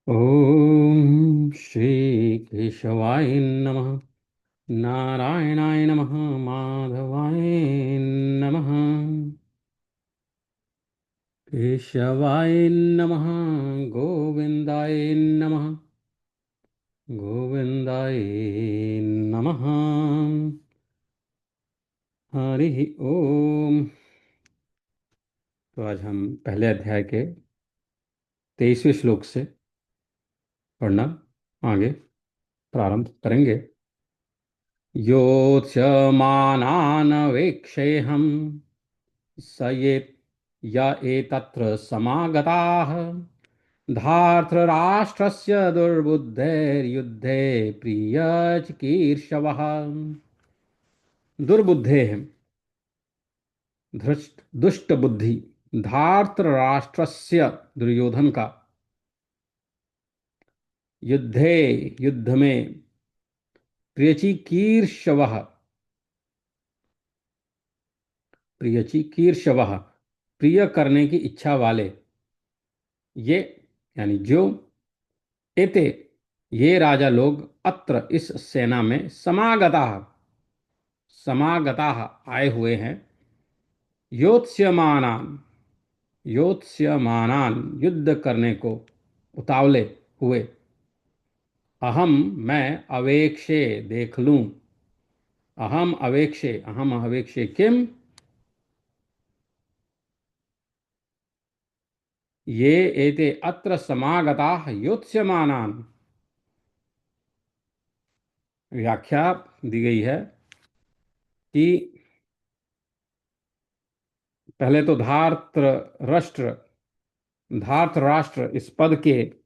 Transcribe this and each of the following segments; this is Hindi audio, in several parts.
ओम श्री केशवाय नमः। नारायणाय नमः। माधवाय नमः। केशवाय नमः। गोविंदाय नमः। गोविंदाय नमः। हरि ओम। तो आज हम पहले अध्याय के 23वें श्लोक से पढ़ना आगे प्रारंभ करेंगे। योत्स्यमानान् वेक्षेऽहम् स ये य एतत्र समागताः धार्तराष्ट्रस्य दुर्बुद्धैर्युद्धे प्रियचिकीर्षवः। दुर्बुद्धेः धृष्ट दुष्ट बुद्धि धार्तराष्ट्रस्य दुर्योधन का युद्धे युद्ध में प्रियचिकीर्षवः प्रियचिकीर्षवः प्रिय करने की इच्छा वाले ये यानी जो एते ये राजा लोग अत्र इस सेना में समागता समागता आए हुए हैं। योत्स्यमानान योत्स्यमानान युद्ध करने को उतावले हुए। अहम मैं अवेक्षे देख लूं। अहम अवेक्षे किम ये एते अत्र समागता योत्स्यमानान। व्याख्या दी गई है कि पहले तो धार्त राष्ट्र इस पद के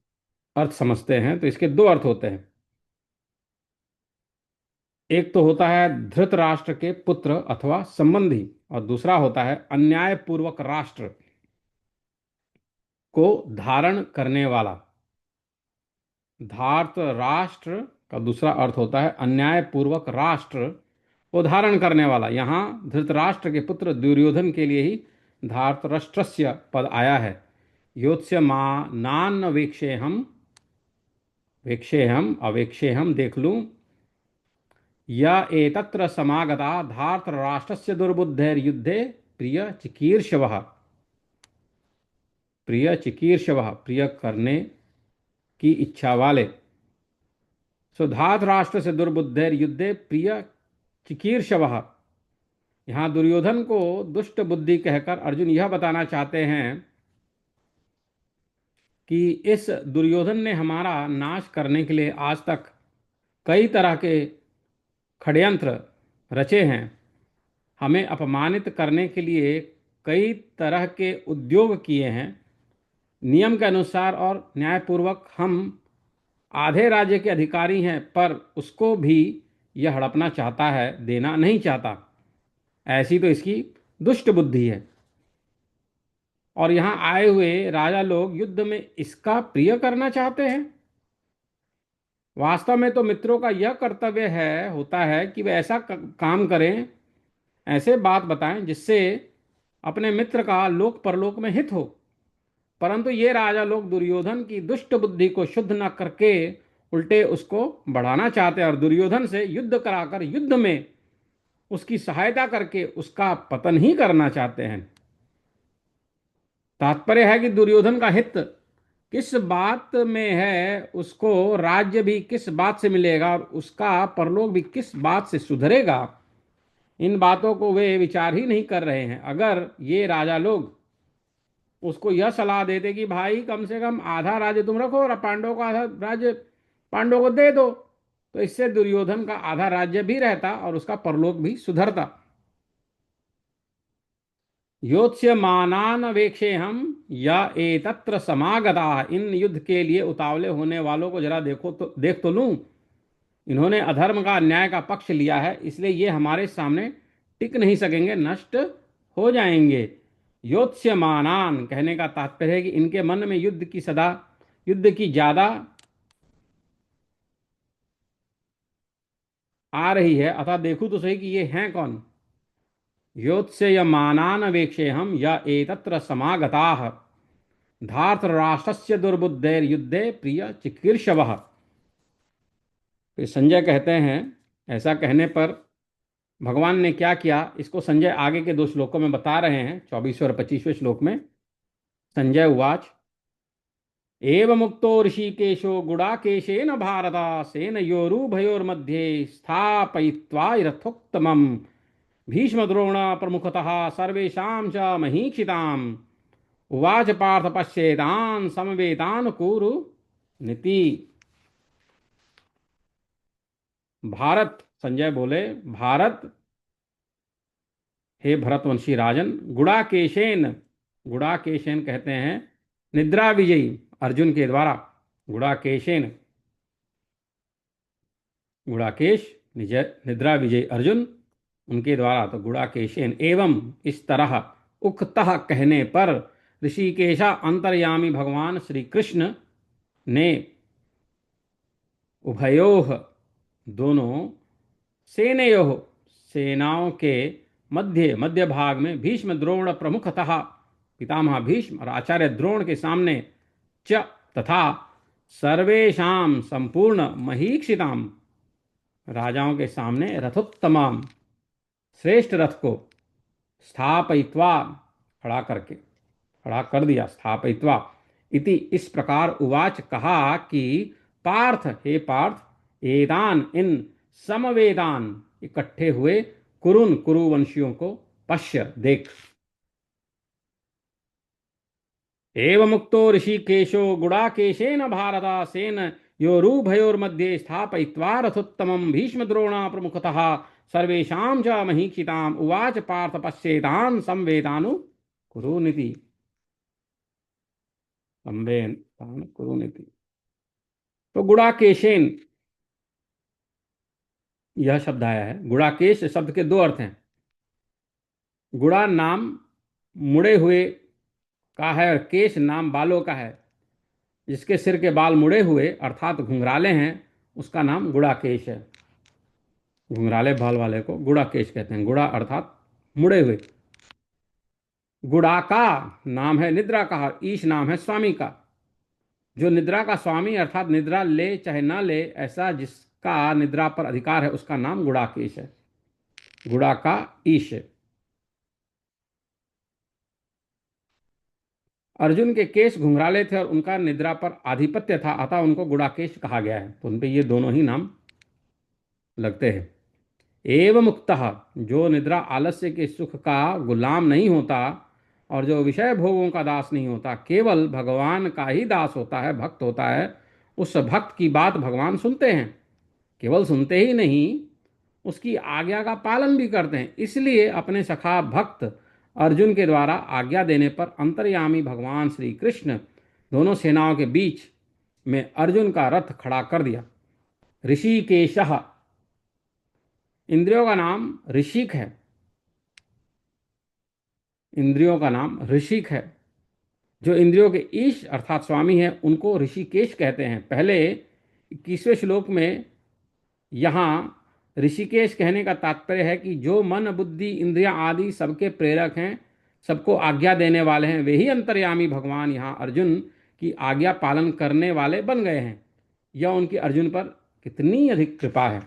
अर्थ समझते हैं तो इसके दो अर्थ होते हैं। एक तो होता है धृत राष्ट्र के पुत्र अथवा संबंधी और दूसरा होता है अन्यायपूर्वक राष्ट्र को धारण करने वाला। धार्त राष्ट्र का दूसरा अर्थ होता है अन्यायपूर्वक राष्ट्र को धारण करने वाला। यहाँ धृतराष्ट्र के पुत्र दुर्योधन के लिए ही धार्तराष्ट्रस्य पद आया है। योत्स्यमानान् वेक्षेहम अवेक्षेहम देख लूं। या एतत्र समागता धार्तराष्ट्रस्य दुर्बुद्धैर्युद्धे प्रिय चिकीर्षवः प्रिय करने की इच्छा वाले। सो धार्तराष्ट्र से दुर्बुद्धैर्युद्धे प्रिय चिकीर्षवः। यहाँ दुर्योधन को दुष्ट बुद्धि कहकर अर्जुन यह बताना चाहते हैं कि इस दुर्योधन ने हमारा नाश करने के लिए आज तक कई तरह के षड्यंत्र रचे हैं। हमें अपमानित करने के लिए कई तरह के उद्योग किए हैं। नियम के अनुसार और न्यायपूर्वक हम आधे राज्य के अधिकारी हैं, पर उसको भी यह हड़पना चाहता है, देना नहीं चाहता। ऐसी तो इसकी दुष्ट बुद्धि है। और यहां आए हुए राजा लोग युद्ध में इसका प्रिय करना चाहते हैं। वास्तव में तो मित्रों का यह कर्तव्य है होता है कि वे ऐसा काम करें, ऐसे बात बताएं जिससे अपने मित्र का लोक परलोक में हित हो। परंतु ये राजा लोग दुर्योधन की दुष्ट बुद्धि को शुद्ध न करके उल्टे उसको बढ़ाना चाहते हैं और दुर्योधन से युद्ध कराकर युद्ध में उसकी सहायता करके उसका पतन ही करना चाहते हैं। तात्पर्य है कि दुर्योधन का हित किस बात में है, उसको राज्य भी किस बात से मिलेगा और उसका परलोक भी किस बात से सुधरेगा, इन बातों को वे विचार ही नहीं कर रहे हैं। अगर ये राजा लोग उसको यह सलाह देते कि भाई कम से कम आधा राज्य तुम रखो और पांडवों का आधा राज्य पांडवों को दे दो, तो इससे दुर्योधन का आधा राज्य भी रहता और उसका परलोक भी सुधरता। योत्स्यमानान् वेक्षेऽहम् या एतत्र समागता। इन युद्ध के लिए उतावले होने वालों को जरा देख तो लूं। इन्होंने अधर्म का अन्याय का पक्ष लिया है, इसलिए ये हमारे सामने टिक नहीं सकेंगे, नष्ट हो जाएंगे। योत्स्यमानान कहने का तात्पर्य है कि इनके मन में युद्ध की ज्यादा आ रही है। अतः देखूं तो सही कि ये हैं कौन। योत्स्यमानान् वेक्षेऽहम् या एतत्र समागताः धार्तराष्ट्रस्य दुर्बुद्धेर्युद्धे प्रिय चिकीर्षवः। फिर संजय कहते हैं, ऐसा कहने पर भगवान ने क्या किया, इसको संजय आगे के 2 श्लोकों में बता रहे हैं, 24वें और 25वें श्लोक में। संजय उवाच एवमुक्तो ऋषिकेशो गुडाकेशेन भारता सेनयोरुभयोर्मध्ये स्थापयित्वा रथोत्तमम् भीष्मद्रोण प्रमुखतः सर्वेषां च महीक्षिताम् उवाच पार्थ पश्येतान् समवेतान् कुरु नीति। भारत, संजय बोले, भारत, हे भरतवंशी राजन, गुड़ाकेशेन, गुड़ाकेशेन कहते हैं निद्रा विजयी अर्जुन के द्वारा, गुड़ाकेशेन, गुड़ाकेश निद्रा विजयी अर्जुन, उनके द्वारा, तो गुड़ाकेशेन, एवं इस तरह, उक्तः कहने पर, ऋषिकेशा अंतर्यामी भगवान श्री कृष्ण ने उभयोः दोनों, सेनयोः सेनाओं के मध्य, मध्य भाग में, भीष्म द्रोण प्रमुखतः पितामह भीष्म और आचार्य द्रोण के सामने, च तथा सर्वेशाम संपूर्ण महीक्षिताम राजाओं के सामने, रथोत्तमाम श्रेष्ठ रथ को, स्थापयित्वा खड़ा करके, खड़ा कर दिया, स्थापयित्वा इति इस प्रकार, उवाच कहा कि पार्थ, हे पार्थ, एतान इन समवेदान इकट्ठे हुए कुरुन कुरुवंशियों को पश्य देख। एवमुक्तो ऋषिकेशो गुडाकेशेन भारता सेन योरुभयोर्मध्ये स्थापयित्वा रथोत्तमं भीष्मद्रोणा प्रमुखतः सर्वेषां च महीक्षिताम् उवाच पार्थ पश्येतान् संवेदानु कुरुनिति, संवेदानु कुरुनिति। तो गुडाकेशेन यह शब्द आया है। गुड़ाकेश शब्द के 2 अर्थ हैं। गुड़ा नाम मुड़े हुए का है और केश नाम बालों का है। जिसके सिर के बाल मुड़े हुए अर्थात घुंघराले हैं, उसका नाम गुड़ाकेश है। घुंघराले बाल वाले को गुड़ाकेश कहते हैं। गुड़ा अर्थात मुड़े हुए। गुड़ा का नाम है निद्रा का, ईश नाम है स्वामी का। जो निद्रा का स्वामी अर्थात निद्रा ले चाहे ना ले, ऐसा जिसका निद्रा पर अधिकार है, उसका नाम गुड़ाकेश है। गुड़ा का ईश। अर्जुन के केश घुंघराले थे और उनका निद्रा पर आधिपत्य था, अतः उनको गुड़ाकेश कहा गया है। तो उनपे ये दोनों ही नाम लगते हैं। एवं मुक्तः, जो निद्रा आलस्य के सुख का गुलाम नहीं होता और जो विषय भोगों का दास नहीं होता, केवल भगवान का ही दास होता है, भक्त होता है, उस भक्त की बात भगवान सुनते हैं। केवल सुनते ही नहीं, उसकी आज्ञा का पालन भी करते हैं। इसलिए अपने सखा भक्त अर्जुन के द्वारा आज्ञा देने पर अंतर्यामी भगवान श्री कृष्ण दोनों सेनाओं के बीच में अर्जुन का रथ खड़ा कर दिया। ऋषिकेशः, इंद्रियों का नाम ऋषिक है। इंद्रियों का नाम ऋषिक है। जो इंद्रियों के ईश अर्थात स्वामी हैं, उनको ऋषिकेश कहते हैं। पहले 21वें श्लोक में यहाँ ऋषिकेश कहने का तात्पर्य है कि जो मन बुद्धि इंद्रियां आदि सबके प्रेरक हैं, सबको आज्ञा देने वाले हैं, वे ही अंतर्यामी भगवान यहाँ अर्जुन की आज्ञा पालन करने वाले बन गए हैं। यह उनकी अर्जुन पर कितनी अधिक कृपा है।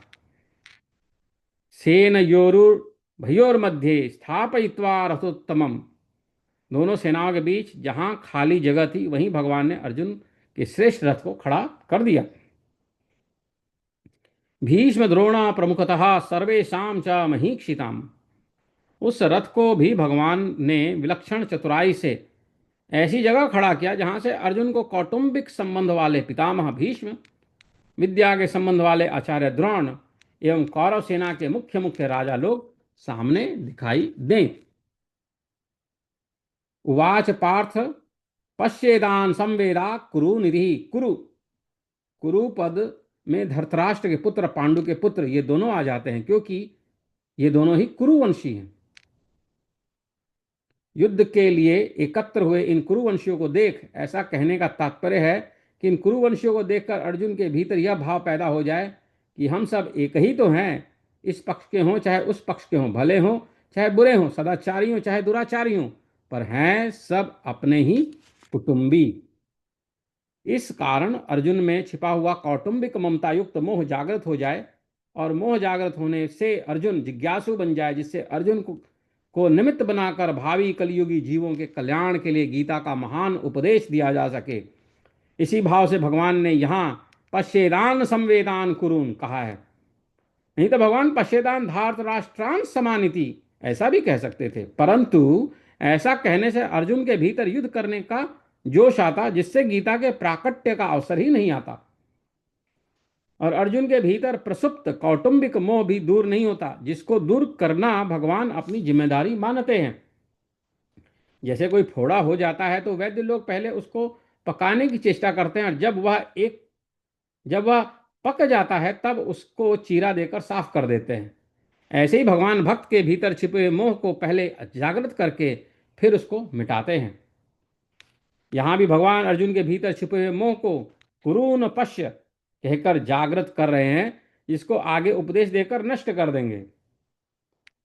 सेनयोरुभयोर मध्य स्थापयित्वा रथोत्तमम, दोनों सेनाओं के बीच जहां खाली जगह थी, वहीं भगवान ने अर्जुन के श्रेष्ठ रथ को खड़ा कर दिया। भीष्म द्रोणा प्रमुखतः सर्वेषां च महीक्षिताम्, उस रथ को भी भगवान ने विलक्षण चतुराई से ऐसी जगह खड़ा किया जहां से अर्जुन को कौटुंबिक संबंध वाले पितामह भीष्म, विद्या के संबंध वाले आचार्य द्रोण एवं कौरव सेना के मुख्य मुख्य राजा लोग सामने दिखाई दें। उवाच पार्थ पश्येदान संवेदा कुरु निधि। कुरु, कुरु पद में धृतराष्ट्र के पुत्र, पांडु के पुत्र, ये दोनों आ जाते हैं क्योंकि ये दोनों ही कुरुवंशी हैं। युद्ध के लिए एकत्र हुए इन कुरुवंशियों को देख, ऐसा कहने का तात्पर्य है कि इन कुरुवंशियों को देखकर अर्जुन के भीतर यह भाव पैदा हो जाए कि हम सब एक ही तो हैं। इस पक्ष के हों चाहे उस पक्ष के हों, भले हों चाहे बुरे हों, सदाचारी हों चाहे दुराचारी हों, पर हैं सब अपने ही कुटुंबी। इस कारण अर्जुन में छिपा हुआ कौटुंबिक ममता युक्त मोह जागृत हो जाए और मोह जागृत होने से अर्जुन जिज्ञासु बन जाए, जिससे अर्जुन को निमित्त बनाकर भावी कलयुगी जीवों के कल्याण के लिए गीता का महान उपदेश दिया जा सके। इसी भाव से भगवान ने यहाँ पश्येदान संवेदान कुरुन कहा है। नहीं तो भगवान पश्येदान धार्त राष्ट्रान समानिति ऐसा भी कह सकते थे, परंतु ऐसा कहने से अर्जुन के भीतर युद्ध करने का जोश आता, जिससे गीता के प्राकट्य का अवसर ही नहीं आता, और अर्जुन के भीतर प्रसुप्त कौटुंबिक मोह भी दूर नहीं होता, जिसको दूर करना भगवान अपनी जिम्मेदारी मानते हैं। जैसे कोई फोड़ा हो जाता है तो वैद्य लोग पहले उसको पकाने की चेष्टा करते हैं, और जब वह पक जाता है तब उसको चीरा देकर साफ कर देते हैं। ऐसे ही भगवान भक्त के भीतर छिपे हुए मोह को पहले जागृत करके फिर उसको मिटाते हैं। यहां भी भगवान अर्जुन के भीतर छिपे हुए मोह को कुरून पश्य कहकर जागृत कर रहे हैं, जिसको आगे उपदेश देकर नष्ट कर देंगे।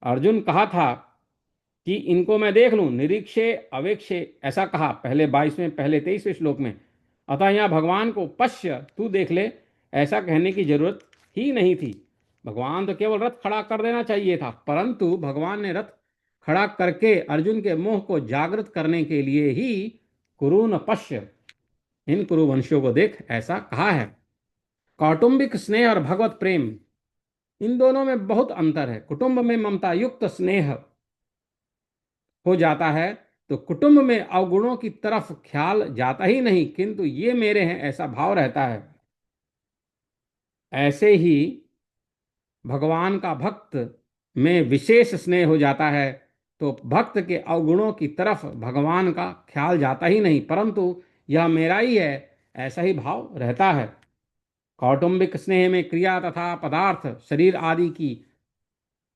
अर्जुन कहा था कि इनको मैं देख लूं, निरीक्षे अवेक्षे ऐसा कहा पहले 22वें पहले 23वें श्लोक में। अतः यहाँ भगवान को पश्य तू देख ले ऐसा कहने की जरूरत ही नहीं थी। भगवान तो केवल रथ खड़ा कर देना चाहिए था, परंतु भगवान ने रथ खड़ा करके अर्जुन के मोह को जागृत करने के लिए ही कुरून पश्य, इन कुरुवंशियों को देख ऐसा कहा है। कौटुंबिक स्नेह और भगवत प्रेम, इन दोनों में बहुत अंतर है। कुटुंब में ममता युक्त स्नेह हो जाता है तो कुटुंब में अवगुणों की तरफ ख्याल जाता ही नहीं, किंतु ये मेरे हैं ऐसा भाव रहता है। ऐसे ही भगवान का भक्त में विशेष स्नेह हो जाता है तो भक्त के अवगुणों की तरफ भगवान का ख्याल जाता ही नहीं, परंतु यह मेरा ही है ऐसा ही भाव रहता है। कौटुंबिक स्नेह में क्रिया तथा पदार्थ शरीर आदि की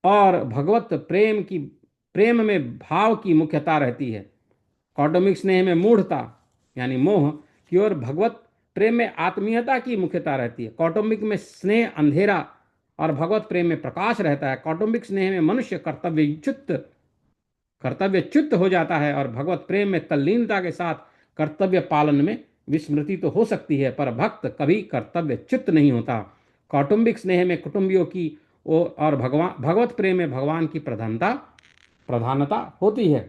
और भगवत प्रेम में भाव की मुख्यता रहती है। कौटुंबिक स्नेह में मूढ़ता यानी मोह की ओर, भगवत प्रेम में आत्मीयता की मुख्यता रहती है। कौटुंबिक में स्नेह अंधेरा और भगवत प्रेम में प्रकाश रहता है। कौटुंबिक स्नेह में मनुष्य कर्तव्यच्युत हो जाता है और भगवत प्रेम में तल्लीनता के साथ कर्तव्य पालन में विस्मृति तो हो सकती है, पर भक्त कभी कर्तव्यच्युत नहीं होता। कौटुंबिक स्नेह में कुटुंबियों की और भगवत प्रेम में भगवान की प्रधानता होती है।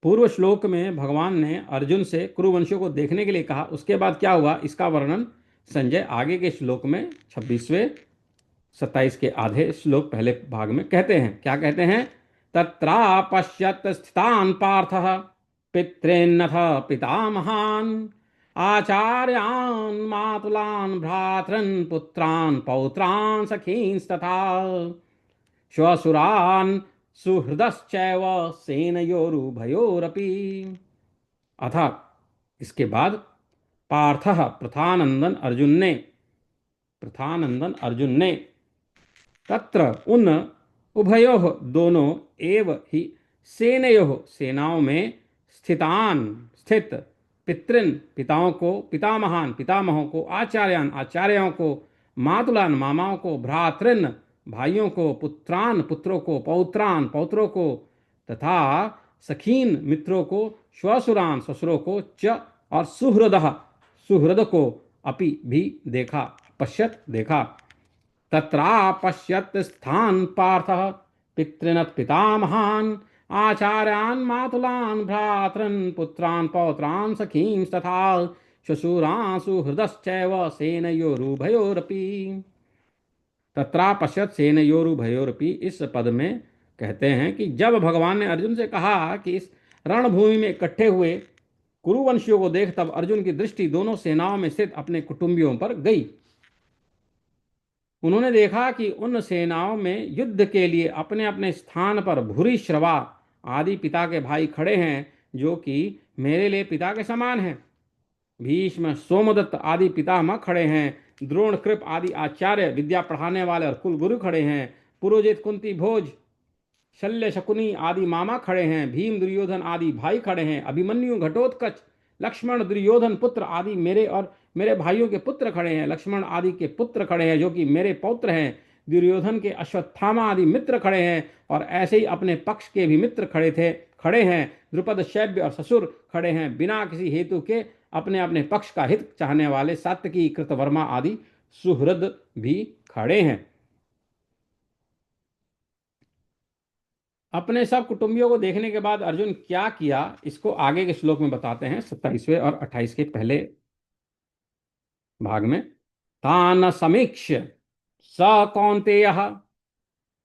पूर्व श्लोक में भगवान ने अर्जुन से कुरुवंशियों को देखने के लिए कहा, उसके बाद क्या हुआ इसका वर्णन संजय आगे के श्लोक में 26वें 27 के आधे श्लोक पहले भाग में कहते हैं। क्या कहते हैं? तत्रापश्यत स्थितान पार्थः पितॄन्नथ पितामहान् आचार्यान् मातुलान् भ्रातॄन् पुत्रान् पौत्रान् सखींस्तथा श्वशुरान् सुहृदश्चैव सेनयोरुभयोरपि। अर्थात इसके बाद पार्थः प्रथानंदन अर्जुन ने तत्र उन उभयोः दोनों एव ही सेनयोः सेनाओं में स्थित पितृन पितामहों को आचार्यों को मातुलान मामाओं को भ्रातृन भाइयों को पुत्रान पुत्रों को पौत्रान पौत्रों को तथा सखीन मित्रों को श्वशुरान ससुरों को च और सुहृद को अपि भी देखा पश्यत देखा। तत्रापश्यत स्थान पार्थः पितृनत् पितामहान् आचार्यान् मातुलान् भ्रातॄन् पुत्रान् पौत्रान् सखींस्तथा श्वशुरान् सुहृदश्चैव सेनयोरुभयोरपि। तत्रापश्यत सेनयोरुभयोरपि इस पद में कहते हैं कि जब भगवान ने अर्जुन से कहा कि इस रणभूमि में इकट्ठे हुए कुरुवंशियों को देख, तब अर्जुन की दृष्टि दोनों सेनाओं में स्थित अपने कुटुंबियों पर गई। उन्होंने देखा कि उन सेनाओं में युद्ध के लिए अपने अपने स्थान पर भूरिश्रवा आदि पिता के भाई खड़े हैं, जो कि मेरे लिए पिता के समान हैं। भीष्म सोमदत्त आदि पितामह खड़े हैं। द्रोण कृप आदि आचार्य विद्या पढ़ाने वाले और कुल गुरु खड़े हैं। पुरोजित कुंती भोज शल्य शकुनी आदि मामा खड़े हैं। भीम दुर्योधन आदि भाई खड़े हैं। अभिमन्यु घटोत्कच लक्ष्मण दुर्योधन पुत्र आदि मेरे और मेरे भाइयों के पुत्र खड़े हैं। लक्ष्मण आदि के पुत्र खड़े हैं, जो कि मेरे पौत्र हैं। दुर्योधन के अश्वत्थामा आदि मित्र खड़े हैं, और ऐसे ही अपने पक्ष के भी मित्र खड़े हैं, द्रुपद, शैब्य और ससुर खड़े हैं, बिना किसी हेतु के अपने अपने पक्ष का हित चाहने वाले सात्यकी, कृतवर्मा आदि सुहृद भी खड़े हैं। अपने सब कुटुंबियों को देखने के बाद अर्जुन क्या किया, इसको आगे के श्लोक में बताते हैं, 27वें और 28 के पहले भाग में। तान समीक्ष्य स कौन्तेय,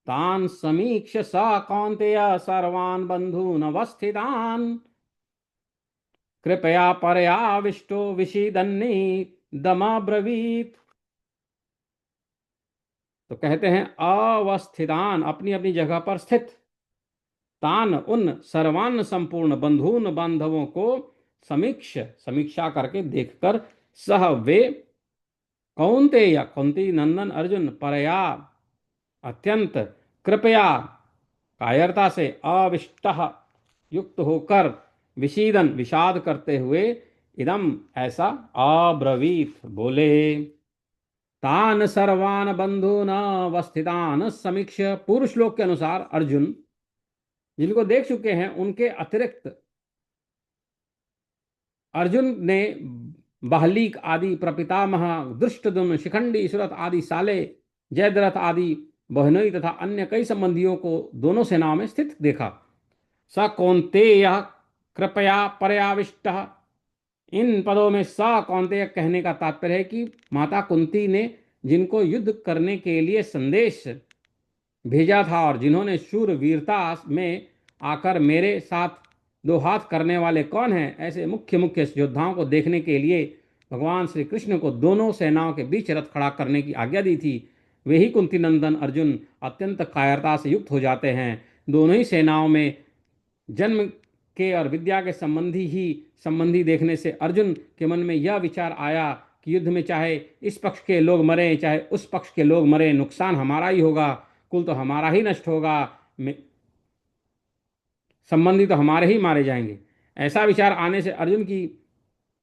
तान समीक्ष्य स कौन्तेय सर्वान् बन्धून् अवस्थितान् कृपया परयाविष्टो विषीदन्निदमब्रवीत्। तो कहते हैं अवस्थितान, अपनी अपनी जगह पर स्थित, तान, उन, सर्वान, संपूर्ण, बंधून, बांधवों को, समीक्षा करके देखकर, सह, वे, कौन्तेय, कौन्ती नंदन अर्जुन, परया, अत्यंत, कृपया, कायरता से, अविष्ट, युक्त होकर, विषीदन, विषाद करते हुए, इदम, ऐसा, अब्रवीत, बोले। तान सर्वान बंधून अवस्थितान समीक्ष्य, पूर्व श्लोक के अनुसार अर्जुन जिनको देख चुके हैं उनके अतिरिक्त अर्जुन ने बाहलीक आदि प्रपितामह, धृष्टद्युम्न, शिखंडी, सुरथ आदि साले, जयद्रथ आदि बहनोई तथा अन्य कई संबंधियों को दोनों सेनाओं में स्थित देखा। स कौन्तेय कृपया पर्याविष्ट, इन पदों में स कौन्तेय कहने का तात्पर्य है कि माता कुंती ने जिनको युद्ध करने के लिए संदेश भेजा था और जिन्होंने शूर वीरता में आकर मेरे साथ दो हाथ करने वाले कौन हैं, ऐसे मुख्य मुख्य योद्धाओं को देखने के लिए भगवान श्री कृष्ण को दोनों सेनाओं के बीच रथ खड़ा करने की आज्ञा दी थी, वे ही कुंती नंदन अर्जुन अत्यंत कायरता से युक्त हो जाते हैं। दोनों ही सेनाओं में जन्म के और विद्या के संबंधी देखने से अर्जुन के मन में यह विचार आया कि युद्ध में चाहे इस पक्ष के लोग मरे चाहे उस पक्ष के लोग मरे, नुकसान हमारा ही होगा, कुल तो हमारा ही नष्ट होगा, संबंधी तो हमारे ही मारे जाएंगे। ऐसा विचार आने से अर्जुन की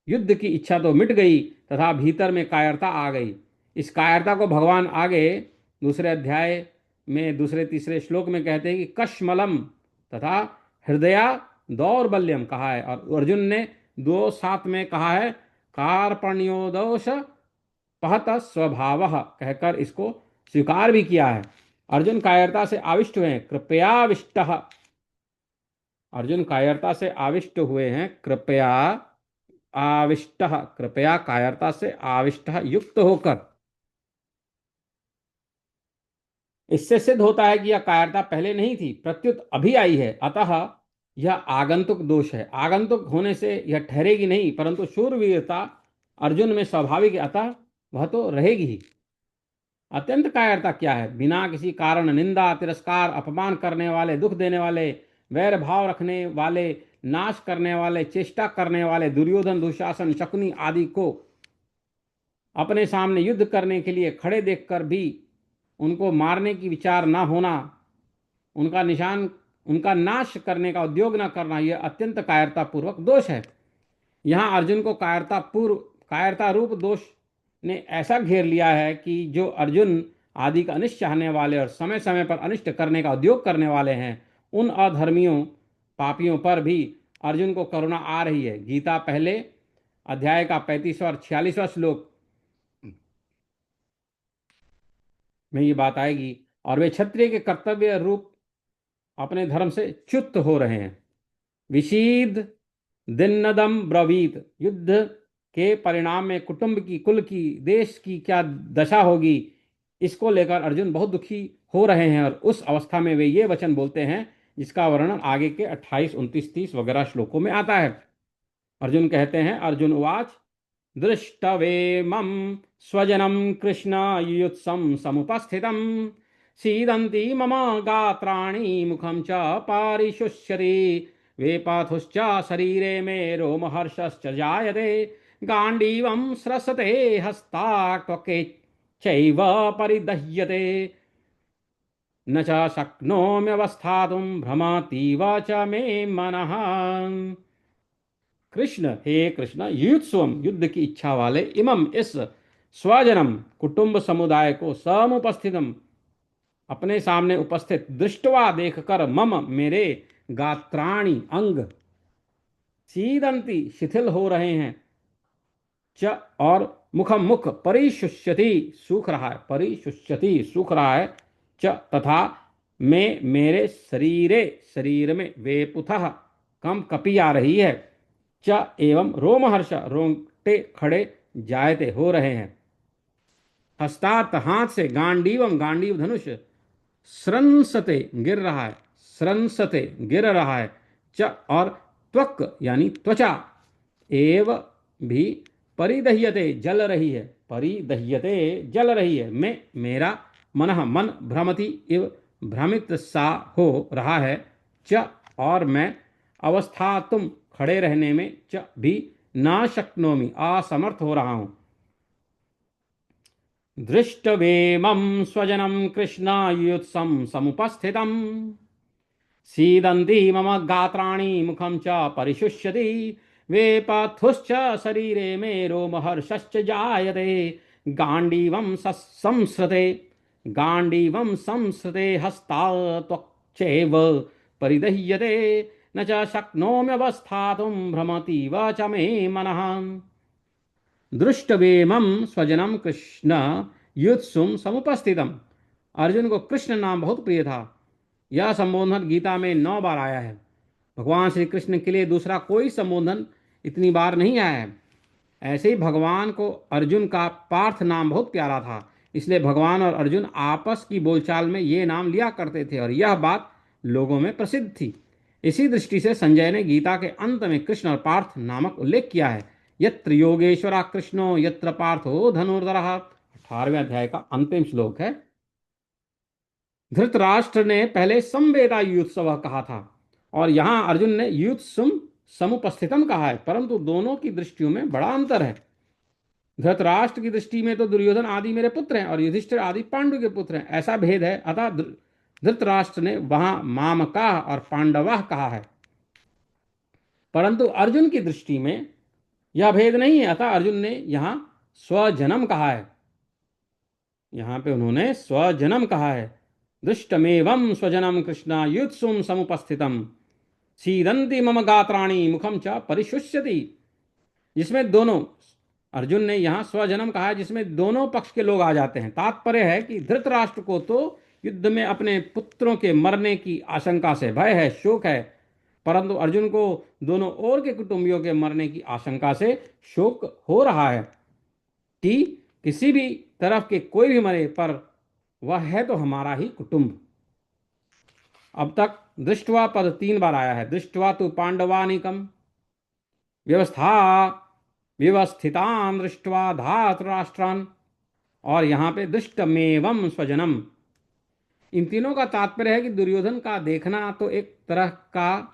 युद्ध की इच्छा तो मिट गई तथा भीतर में कायरता आ गई। इस कायरता को भगवान आगे दूसरे अध्याय में दूसरे तीसरे श्लोक में कहते हैं कि कश्मलम तथा हृदया दौर्बल्यम कहा है, और अर्जुन ने 2:7 में कहा है कार्पण्योदोष पहत स्वभाव कहकर इसको स्वीकार भी किया है। अर्जुन कायरता से आविष्ट हुए हैं, कृपयाविष्ट, अर्जुन कायरता से आविष्ट हुए हैं, कृपया आविष्ट, कृपया कायरता से आविष्ट युक्त होकर। इससे सिद्ध होता है कि यह कायरता पहले नहीं थी, प्रत्युत अभी आई है, अतः यह आगंतुक दोष है। आगंतुक होने से यह ठहरेगी नहीं, परंतु शूरवीरता अर्जुन में स्वाभाविक है, अतः वह तो रहेगी ही। अत्यंत कायरता क्या है? बिना किसी कारण निंदा, तिरस्कार, अपमान करने वाले, दुख देने वाले, वैर भाव रखने वाले, नाश करने वाले, चेष्टा करने वाले दुर्योधन, दुशासन, शकुनी आदि को अपने सामने युद्ध करने के लिए खड़े देखकर भी उनको मारने की विचार न होना, उनका नाश करने का उद्योग न करना, यह अत्यंत कायरता पूर्वक दोष है। यहाँ अर्जुन को कायरता रूप दोष ने ऐसा घेर लिया है कि जो अर्जुन आदि का अनिष्ट चाहने वाले और समय समय पर अनिष्ट करने का उद्योग करने वाले हैं, उन अधर्मियों पापियों पर भी अर्जुन को करुणा आ रही है। गीता पहले अध्याय का 35वां और 46वां श्लोक में ये बात आएगी। और वे क्षत्रिय के कर्तव्य रूप अपने धर्म से च्युत हो रहे हैं। विषीद दिन्नदम ब्रवीत, युद्ध के परिणाम में कुटुंब की, कुल की, देश की क्या दशा होगी, इसको लेकर अर्जुन बहुत दुखी हो रहे हैं। और उस अवस्था में वे ये वचन बोलते हैं जिसका वर्णन आगे के 28, 29, 30 वगैरह श्लोकों में आता है। अर्जुन कहते हैं, अर्जुन उवाच दृष्टवेमं स्वजनं कृष्ण युयुत्सं समुपस्थितं सीदन्ति मम गात्राणि मुखं च पारिशुष्यति वेपाथुश्च शरीरे मे रोमहर्षश्च जायते गाण्डीवं स्रसते हस्ताक्त्वके चैव परिदह्यते न च शक्नोम्यवस्थातुं भ्रमतीव च मे मनः। कृष्ण, हे कृष्ण, युत्सवम, युद्ध की इच्छा वाले, इमम, इस, स्वजनम, कुटुंब समुदाय को, समुपस्थितम, अपने सामने उपस्थित, दृष्टवा देखकर, मम, मेरे, गात्राणि अंग, सीदंती शिथिल हो रहे हैं, च और मुखम मुख, परिशुष्यति सूख रहा है, परिशुष्यति सूख रहा है, च तथा में मेरे शरीरे शरीर में, वेपुथः कम कपी आ रही है, च एवं रोमहर्ष रोंगटे खड़े जायते हो रहे हैं, हस्तात हाथ से, गांडीवम गांडीव धनुष, स्रंसते गिर रहा है, स्रंसते गिर रहा है, च और त्वक यानी त्वचा, एव भी परिदह्यते जल रही है, परिदह्यते जल रही है, मैं मेरा मनः मन भ्रमति इव भ्रमित सा हो रहा है, च और मैं अवस्था तुम खड़े रहने में, च भी ना शक्नोमि असमर्थ हो रहा हूं, दृष्टवेमं स्वजनं कृष्णायुत्सं समुपस्थितम् सीदन्ति मम गात्राणि मुखं च परिशुष्यति वेपथुश्च शरीरे मे रोमहर्षश्च जायते गाण्डीवं संसृते, गाण्डीवं संसृते हस्तात्वक्चैव परिदह्यते न च शक्नोम्यवस्थातुं भ्रमतीव च मे मनः, दृष्टवेमम स्वजनम कृष्ण युत्सुम समुपस्थितम। अर्जुन को कृष्ण नाम बहुत प्रिय था। यह संबोधन गीता में 9 बार आया है। भगवान श्री कृष्ण के लिए दूसरा कोई संबोधन इतनी बार नहीं आया है। ऐसे ही भगवान को अर्जुन का पार्थ नाम बहुत प्यारा था, इसलिए भगवान और अर्जुन आपस की बोलचाल में ये नाम लिया करते थे और यह बात लोगों में प्रसिद्ध थी। इसी दृष्टि से संजय ने गीता के अंत में कृष्ण और पार्थ नामक उल्लेख किया है। यत्र योगेश्वरा कृष्णो यत्र पार्थो धनुर्धरः, 18वें अध्याय का अंतिम श्लोक है। धृतराष्ट्र ने पहले संवेदा युत्सव कहा था और यहां अर्जुन ने युत्सुम समुपस्थितम कहा है, परंतु दोनों की दृष्टियों में बड़ा अंतर है। धृतराष्ट्र की दृष्टि में तो दुर्योधन आदि मेरे पुत्र हैं और युधिष्ठिर आदि पांडु के पुत्र हैं, ऐसा भेद है। अतः धृतराष्ट्र ने वहां मामका और पांडवा कहा है, परंतु अर्जुन की दृष्टि में यह भेद नहीं है। अतः अर्जुन ने यहां स्वजनम कहा है, यहां पे उन्होंने स्वजनम कहा है। दृष्टमेवं स्वजनम कृष्णा युत्सुम समुपस्थितम सीदंती मम गात्राणि मुखम च परिशुष्यति, जिसमें दोनों, अर्जुन ने यहां स्वजनम कहा है जिसमें दोनों पक्ष के लोग आ जाते हैं। तात्पर्य है कि धृतराष्ट्र को तो युद्ध में अपने पुत्रों के मरने की आशंका से भय है, शोक है, परंतु अर्जुन को दोनों ओर के कुटुंबियों के मरने की आशंका से शोक हो रहा है कि किसी भी तरफ के कोई भी मरे, पर वह है तो हमारा ही कुटुंब। अब तक दृष्टवा पद 3 बार आया है। दृष्टवा तो पांडवानिकम व्यवस्था व्यवस्थितान दृष्टवा धातराष्ट्रान, और यहां पे दृष्टमेवम स्वजनम। इन तीनों का तात्पर्य है कि दुर्योधन का देखना तो एक तरह का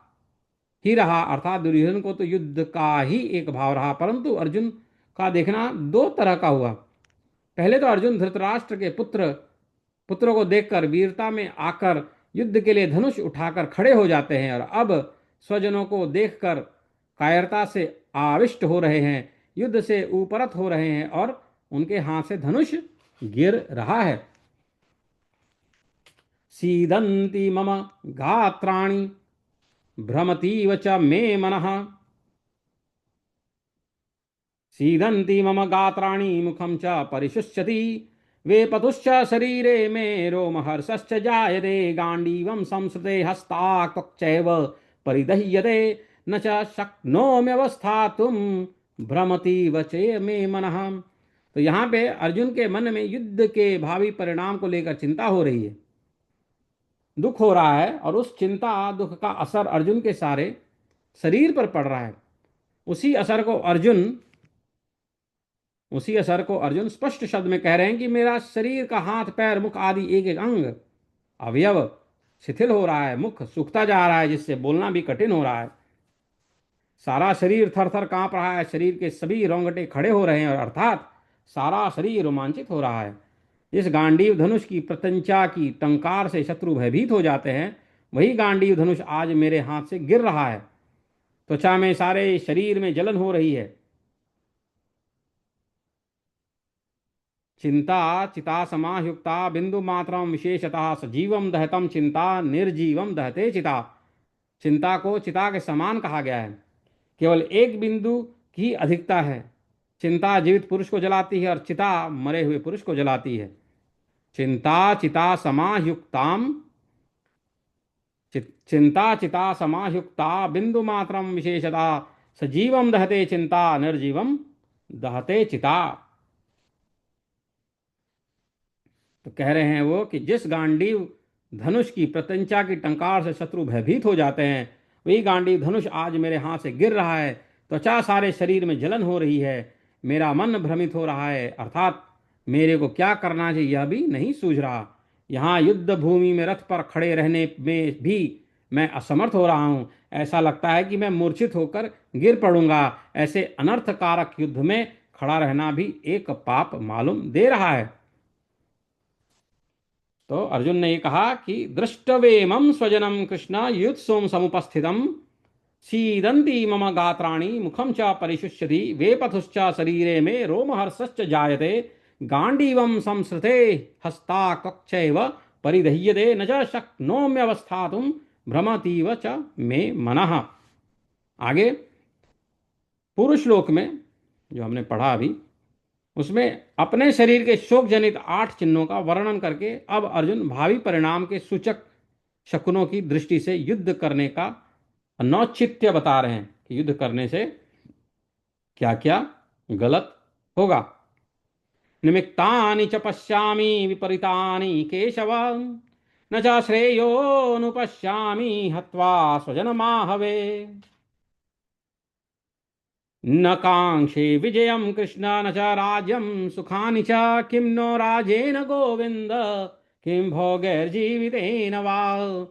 ही रहा, अर्थात दुर्योधन को तो युद्ध का ही एक भाव रहा, परंतु अर्जुन का देखना 2 तरह का हुआ। पहले तो अर्जुन धृतराष्ट्र के पुत्रों को देखकर वीरता में आकर युद्ध के लिए धनुष उठाकर खड़े हो जाते हैं, और अब स्वजनों को देखकर कायरता से आविष्ट हो रहे हैं, युद्ध से उपरत हो रहे हैं और उनके हाथ से धनुष गिर रहा है। सीदंती मम गात्राणि भ्रमतीव च मे मनः, सीदंती मम गात्राणि मुखम च परिशुष्यति वेपतुश्च शरीरे मे रोमहर्षश्च जायते गांडीवं संसृते हस्ताक्चैव परिदह्यते न च शक्नोम्यवस्थातुं भ्रमतीव च मे मनः। तो यहाँ पे अर्जुन के मन में युद्ध के भावी परिणाम को लेकर चिंता हो रही है, दुख हो रहा है, और उस चिंता दुख का असर अर्जुन के सारे शरीर पर पड़ रहा है। उसी असर को अर्जुन स्पष्ट शब्द में कह रहे हैं कि मेरा शरीर का हाथ पैर मुख आदि एक एक अंग अवयव शिथिल हो रहा है, मुख सूखता जा रहा है, जिससे बोलना भी कठिन हो रहा है, सारा शरीर थर थर कांप रहा है, शरीर के सभी रोंगटे खड़े हो रहे हैं, और अर्थात सारा शरीर रोमांचित हो रहा है। इस गांडीव धनुष की प्रत्यंचा की टंकार से शत्रु भयभीत हो जाते हैं। वही गांडीव धनुष आज मेरे हाथ से गिर रहा है। त्वचा में, सारे शरीर में जलन हो रही है। चिंता चिता समायुक्ता बिंदु मात्रम विशेषतः सजीवम दहतम चिंता निर्जीवम दहते चिता। चिंता को चिता के समान कहा गया है। केवल एक बिंदु की अधिकता है। चिंता जीवित पुरुष को जलाती है और चिता मरे हुए पुरुष को जलाती है। चिंता चिता समायुक्ताम चिंता चिता समायुक्ता बिंदु मात्रम विशेषता सजीवम दहते चिंता निर्जीवम दहते चिता। तो कह रहे हैं वो कि जिस गांडीव धनुष की प्रत्यंचा की टंकार से शत्रु भयभीत हो जाते हैं, वही गांडीव धनुष आज मेरे हाथ से गिर रहा है। त्वचा सारे शरीर में जलन हो रही है। मेरा मन भ्रमित हो रहा है, अर्थात मेरे को क्या करना चाहिए यह भी नहीं सूझ रहा। यहाँ युद्ध भूमि में रथ पर खड़े रहने में भी मैं असमर्थ हो रहा हूँ। ऐसा लगता है कि मैं मूर्छित होकर गिर पड़ूंगा। ऐसे अनर्थकारक युद्ध में खड़ा रहना भी एक पाप मालूम दे रहा है। तो अर्जुन ने ये कहा कि दृष्टवेमं स्वजनम कृष्ण युत्सुम समुपस्थितम सीदंती मम गात्राणि मुखम च परिशुष्यति वेपथुश्च शरीरे मे रोमहर्षश्च जायते गांडीवं संसृते हस्ताकक्षैव परिदह्यते न च शक्नोम्यवस्थातुं भ्रमतीव च मे मनः। आगे पुरुष लोक में जो हमने पढ़ा अभी, उसमें अपने शरीर के शोक जनित 8 चिन्हों का वर्णन करके अब अर्जुन भावी परिणाम के सूचक शकुनों की दृष्टि से युद्ध करने का अनौचित्य बता रहे हैं कि युद्ध करने से क्या क्या गलत होगा। निमित्तानि च पश्यामि विपरीतानि केशव न च श्रेयोनुपश्यामि हत्वा स्वजनमाहवे न कांक्षे विजयं कृष्ण न च राज्यं सुखानि च किं नो राजेन गोविन्द किं भोगैर्जीवितेन वा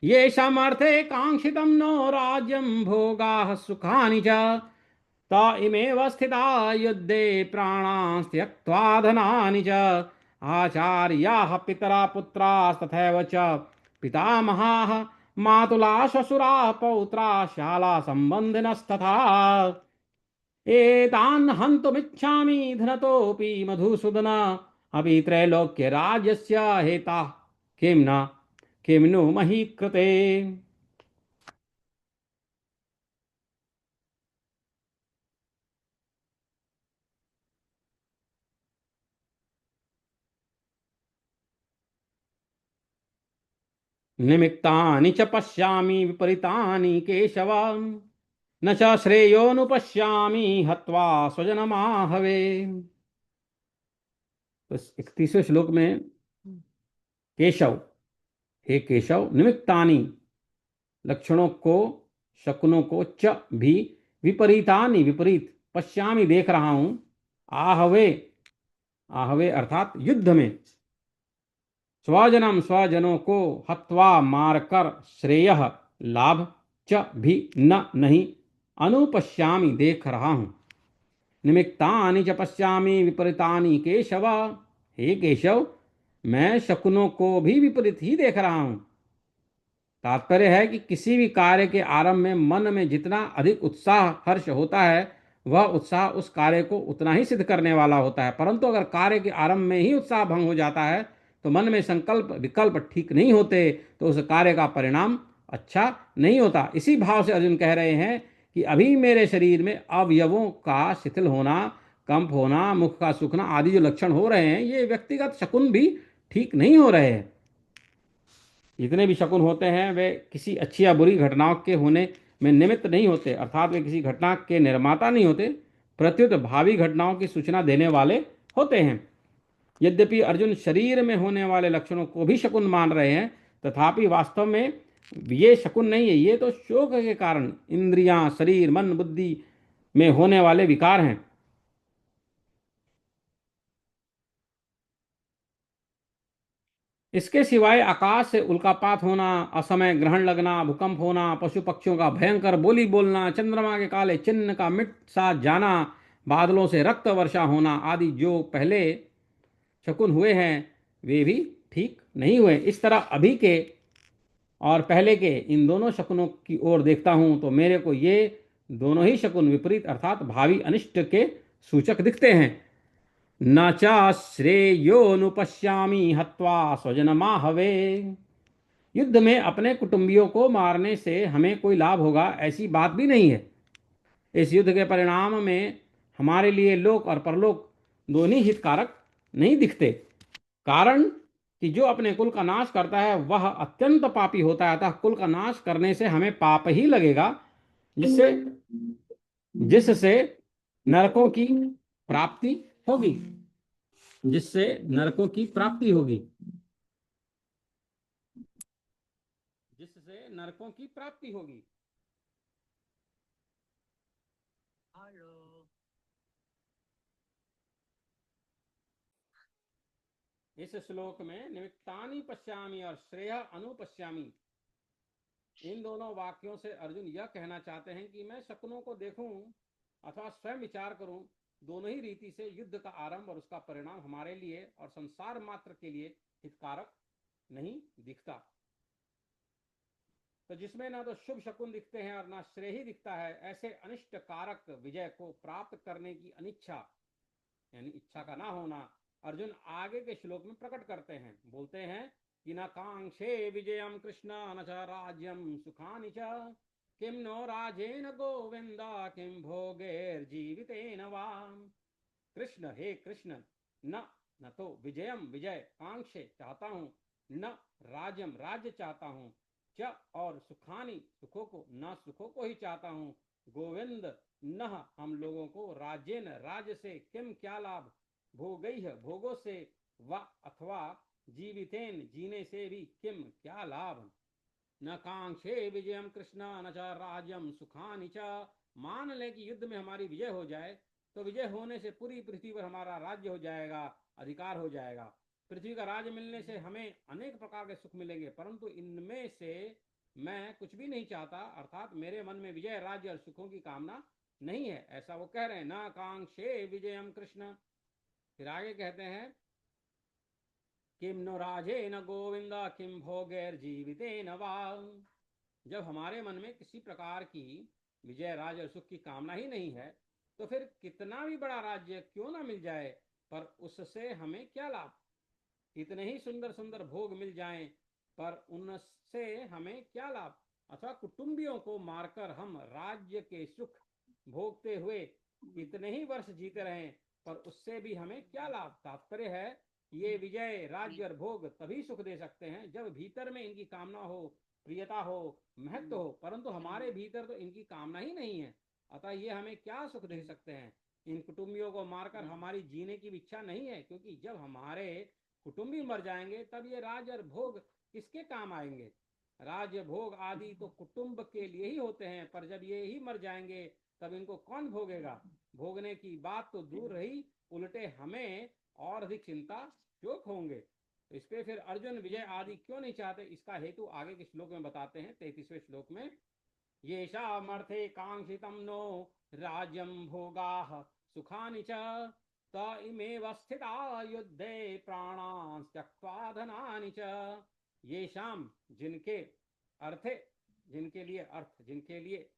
येषामर्थे काङ्क्षितं नो राज्यं भोगाः सुखानि च त इमेव स्थिता युद्धे प्राणान् त्यक्त्वा धनानि च आचार्याः पितरा पुत्रास्तथैव च पितामहाः मातुला श्वशुरा पौत्रा शाला सम्बन्धिनस्तथा एतान् हन्तुमिच्छामि धनतोऽपि मधुसूदन अपि त्रैलोक्यराज्यस्य हेता किं न किं नु मही कृते। निमित्तानि च पश्यामि विपरीतानि केशव न च श्रेयोनुपश्यामि हत्वा स्वजनमाहवे। तो 31वें श्लोक में केशव, हे केशव, निमित्तानि लक्षणों को शकुनों को च भी विपरीतानि विपरीत पश्यामि देख रहा हूं आहवे, आहवे अर्थात युद्ध में स्वजनम स्वजनों को हत्वा मारकर श्रेय लाभ च भी न नहीं अनुपश्यामि देख रहा हूं। निमित्तानि च पश्यामि विपरीतानि केशव, हे केशव मैं शकुनों को भी विपरीत ही देख रहा हूं। तात्पर्य है कि किसी भी कार्य के आरंभ में मन में जितना अधिक उत्साह हर्ष होता है, वह उत्साह उस कार्य को उतना ही सिद्ध करने वाला होता है। परंतु अगर कार्य के आरंभ में ही उत्साह भंग हो जाता है, तो मन में संकल्प विकल्प ठीक नहीं होते, तो उस कार्य का परिणाम अच्छा नहीं होता। इसी भाव से अर्जुन कह रहे हैं कि अभी मेरे शरीर में अवयवों का शिथिल होना, कंप होना, मुख का सूखना आदि जो लक्षण हो रहे हैं, ये व्यक्तिगत शकुन भी ठीक नहीं हो रहे हैं। जितने भी शकुन होते हैं वे किसी अच्छी या बुरी घटनाओं के होने में निमित्त नहीं होते, अर्थात वे किसी घटना के निर्माता नहीं होते, प्रत्युत भावी घटनाओं की सूचना देने वाले होते हैं। यद्यपि अर्जुन शरीर में होने वाले लक्षणों को भी शकुन मान रहे हैं, तथापि वास्तव में ये शकुन नहीं है, ये तो शोक के कारण इंद्रियां, शरीर, मन, बुद्धि में होने वाले विकार हैं। इसके सिवाय आकाश से उल्कापात होना, असमय ग्रहण लगना, भूकंप होना, पशु पक्षियों का भयंकर बोली बोलना, चंद्रमा के काले चिन्ह का मिट सा जाना, बादलों से रक्त वर्षा होना आदि जो पहले शकुन हुए हैं, वे भी ठीक नहीं हुए। इस तरह अभी के और पहले के इन दोनों शकुनों की ओर देखता हूं तो मेरे को ये दोनों ही शकुन विपरीत अर्थात भावी अनिष्ट के सूचक दिखते हैं। न च श्रेयोनुपश्यामि हत्वा स्वजनमाहवे, युद्ध में अपने कुटुंबियों को मारने से हमें कोई लाभ होगा, ऐसी बात भी नहीं है। इस युद्ध के परिणाम में हमारे लिए लोक और परलोक दोनों हितकारक नहीं दिखते। कारण कि जो अपने कुल का नाश करता है वह अत्यंत पापी होता है, अतः कुल का नाश करने से हमें पाप ही लगेगा, जिससे जिससे नरकों की प्राप्ति होगी, जिससे नरकों की प्राप्ति होगी, जिससे नरकों की प्राप्ति होगी। इस श्लोक में निमित्तानि पश्यामि और श्रेय अनुपश्यामि, इन दोनों वाक्यों से अर्जुन यह कहना चाहते हैं कि मैं शकुनों को देखूं अथवा स्वयं विचार करूं, दोनों ही रीति से युद्ध का आरंभ और उसका परिणाम हमारे लिए और संसार मात्र के लिए हितकारक नहीं दिखता। तो जिसमें ना तो शुभ शकुन दिखते हैं और ना श्रेय ही दिखता है, ऐसे अनिष्ट कारक विजय को प्राप्त करने की अनिच्छा यानी इच्छा का ना होना अर्जुन आगे के श्लोक में प्रकट करते हैं। बोलते हैं कि न कांक्षे विजयम कृष्ण न च राज्यम सुखानि च किम नो राजेन गोविंद किम भोगैर्जीवितेन वा। कृष्ण, हे कृष्ण, न तो विजयम विजय कांक्षे चाहता हूं, न राज्यम राज्य चाहता हूं, च और सुखानी सुखों को, न सुखों को ही चाहता हूं, गोविंद न हम लोगों को राज्यन राज्य से किम क्या लाभ, भोगई है भोगों से, व अथवा जीवितेन जीने से भी किम क्या लाभ। न कांक्षे विजयम कृष्ण न च राज्यम सुखानि च। मान ले कि युद्ध में हमारी विजय हो जाए तो विजय होने से पूरी पृथ्वी पर हमारा राज्य हो जाएगा, अधिकार हो जाएगा। पृथ्वी का राज्य मिलने से हमें अनेक प्रकार के सुख मिलेंगे, परंतु इनमें से मैं कुछ भी नहीं चाहता, अर्थात मेरे मन में विजय राज्य और सुखों की कामना नहीं है, ऐसा वो कह रहे हैं। न कांक्षे विजयम कृष्ण। फिर आगे कहते हैं किम नो राजे न गोविंद किम भोगैर जीविते न वा। जब हमारे मन में किसी प्रकार की विजय राज्य और सुख की कामना ही नहीं है, तो फिर कितना भी बड़ा राज्य क्यों ना मिल जाए, पर उससे हमें क्या लाभ। इतने ही सुंदर सुंदर भोग मिल जाएं, पर उनसे हमें क्या लाभ। अथवा कुटुंबियों को मारकर हम राज्य के सुख भोगते हुए इतने ही वर्ष जीते रहें, पर उससे भी हमें क्या लाभ। तात्पर्य है ये विजय राज्य और भोग तभी सुख दे सकते हैं जब भीतर में इनकी कामना हो, प्रियता हो, महत्व हो, परंतु हमारे भीतर तो इनकी कामना ही नहीं है, अतः ये हमें क्या सुख दे सकते हैं। इन कुटुंबियों को मारकर हमारी जीने की इच्छा नहीं है, क्योंकि जब हमारे कुटुंबी मर जाएंगे तब ये राज और भोग किसके काम आएंगे। राज्य भोग आदि तो कुटुंब के लिए ही होते हैं, पर जब ये ही मर जाएंगे तब इनको कौन भोगेगा। भोगने की बात तो दूर रही, उल्टे हमें और अधिक चिंता चोक होंगे। इस पे फिर अर्जुन विजय आदि क्यों नहीं चाहते, इसका हेतु आगे के श्लोक में बताते हैं। 33वें श्लोक में येषामर्थे कांक्षितं नो राज्यं भोगाः सुखानि च त इमेव स्थिता युद्धे प्राणान् त्यक्त्वा धनानि च। येषाम जिनके, अर्थे जिनके लिए, अर्थ जिनके लिए,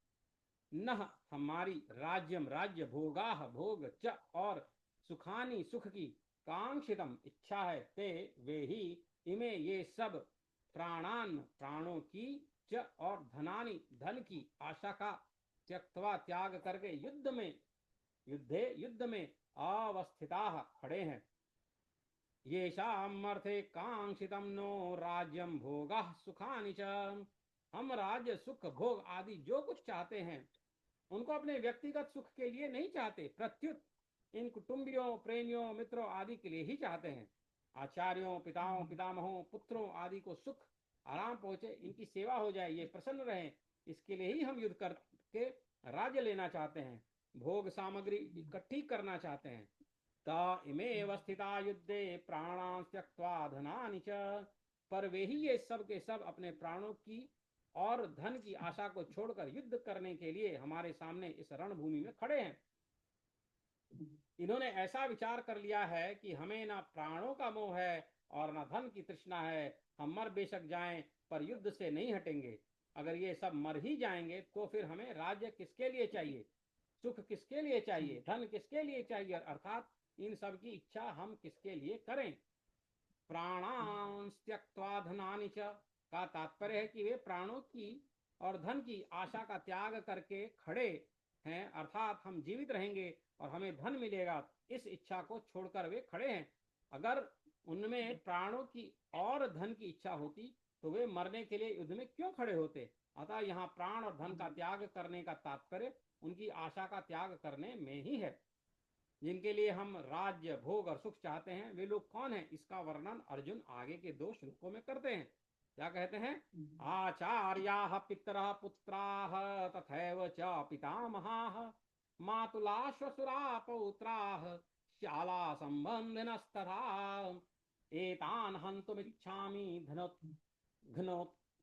न हमारी राज्यम राज्य, भोगा भोग, च और सुखानी सुख की, कांक्षितम इच्छा है, ते वे ही, इमे ये सब, प्राणान प्राणों की, च और धनानी धन की आशा का, त्यक्तवा त्याग करके, युद्ध में अवस्थिता खड़े हैं। येषामर्थे कांक्षितम नो राज्यम भोगा सुखानि च। हम राज्य सुख भोग आदि जो कुछ चाहते हैं उनको अपने व्यक्तिगत सुख के लिए नहीं चाहते, प्रत्युत इन कुटुंबियों प्रेमियों मित्रों आदि के लिए ही चाहते हैं। आचार्यों पिताओं पितामहों पुत्रों आदि को सुख आराम पहुंचे, इनकी सेवा हो जाए, ये प्रसन्न रहें, इसके लिए ही हम युद्ध करके राज्य लेना चाहते हैं, भोग सामग्री इकट्ठी करना चाहते हैं। त इमेव स्थिता युद्धे प्राणान् त्यक्त्वा धनानि च। पर वे ही ये सब के सब अपने प्राणों की और धन की आशा को छोड़कर युद्ध करने के लिए हमारे सामने इस रणभूमि में खड़े हैं। इन्होंने ऐसा विचार कर लिया है कि हमें ना प्राणों का मोह है और ना धन की तृष्णा है, हम मर बेशक जाएं पर युद्ध से नहीं हटेंगे। अगर ये सब मर ही जाएंगे तो फिर हमें राज्य किसके लिए चाहिए, सुख किसके लिए चाहिए, धन किसके लिए चाहिए, अर्थात इन सब की इच्छा हम किसके लिए करें। प्राणान् त्यक्त्वा धनानि च। का तात्पर्य है कि वे प्राणों की और धन की आशा का त्याग करके खड़े हैं, अर्थात हम जीवित रहेंगे और हमें धन मिलेगा, इस इच्छा को छोड़कर वे खड़े हैं। अगर उनमें प्राणों की और धन की इच्छा होती तो वे मरने के लिए युद्ध में क्यों खड़े होते। अतः यहाँ प्राण और धन का त्याग करने का तात्पर्य उनकी आशा का त्याग करने में ही है। जिनके लिए हम राज्य, भोग और सुख चाहते हैं, वे लोग कौन हैं, इसका वर्णन अर्जुन आगे के 2 श्लोकों में करते हैं। क्या कहते हैं? आचार्याः पितरः पुत्राः तथैव च पितामहाः मातुलाः श्वशुराः पौत्राः शाला सम्बन्धिनस्तथा एतान् हन्तुमिच्छामि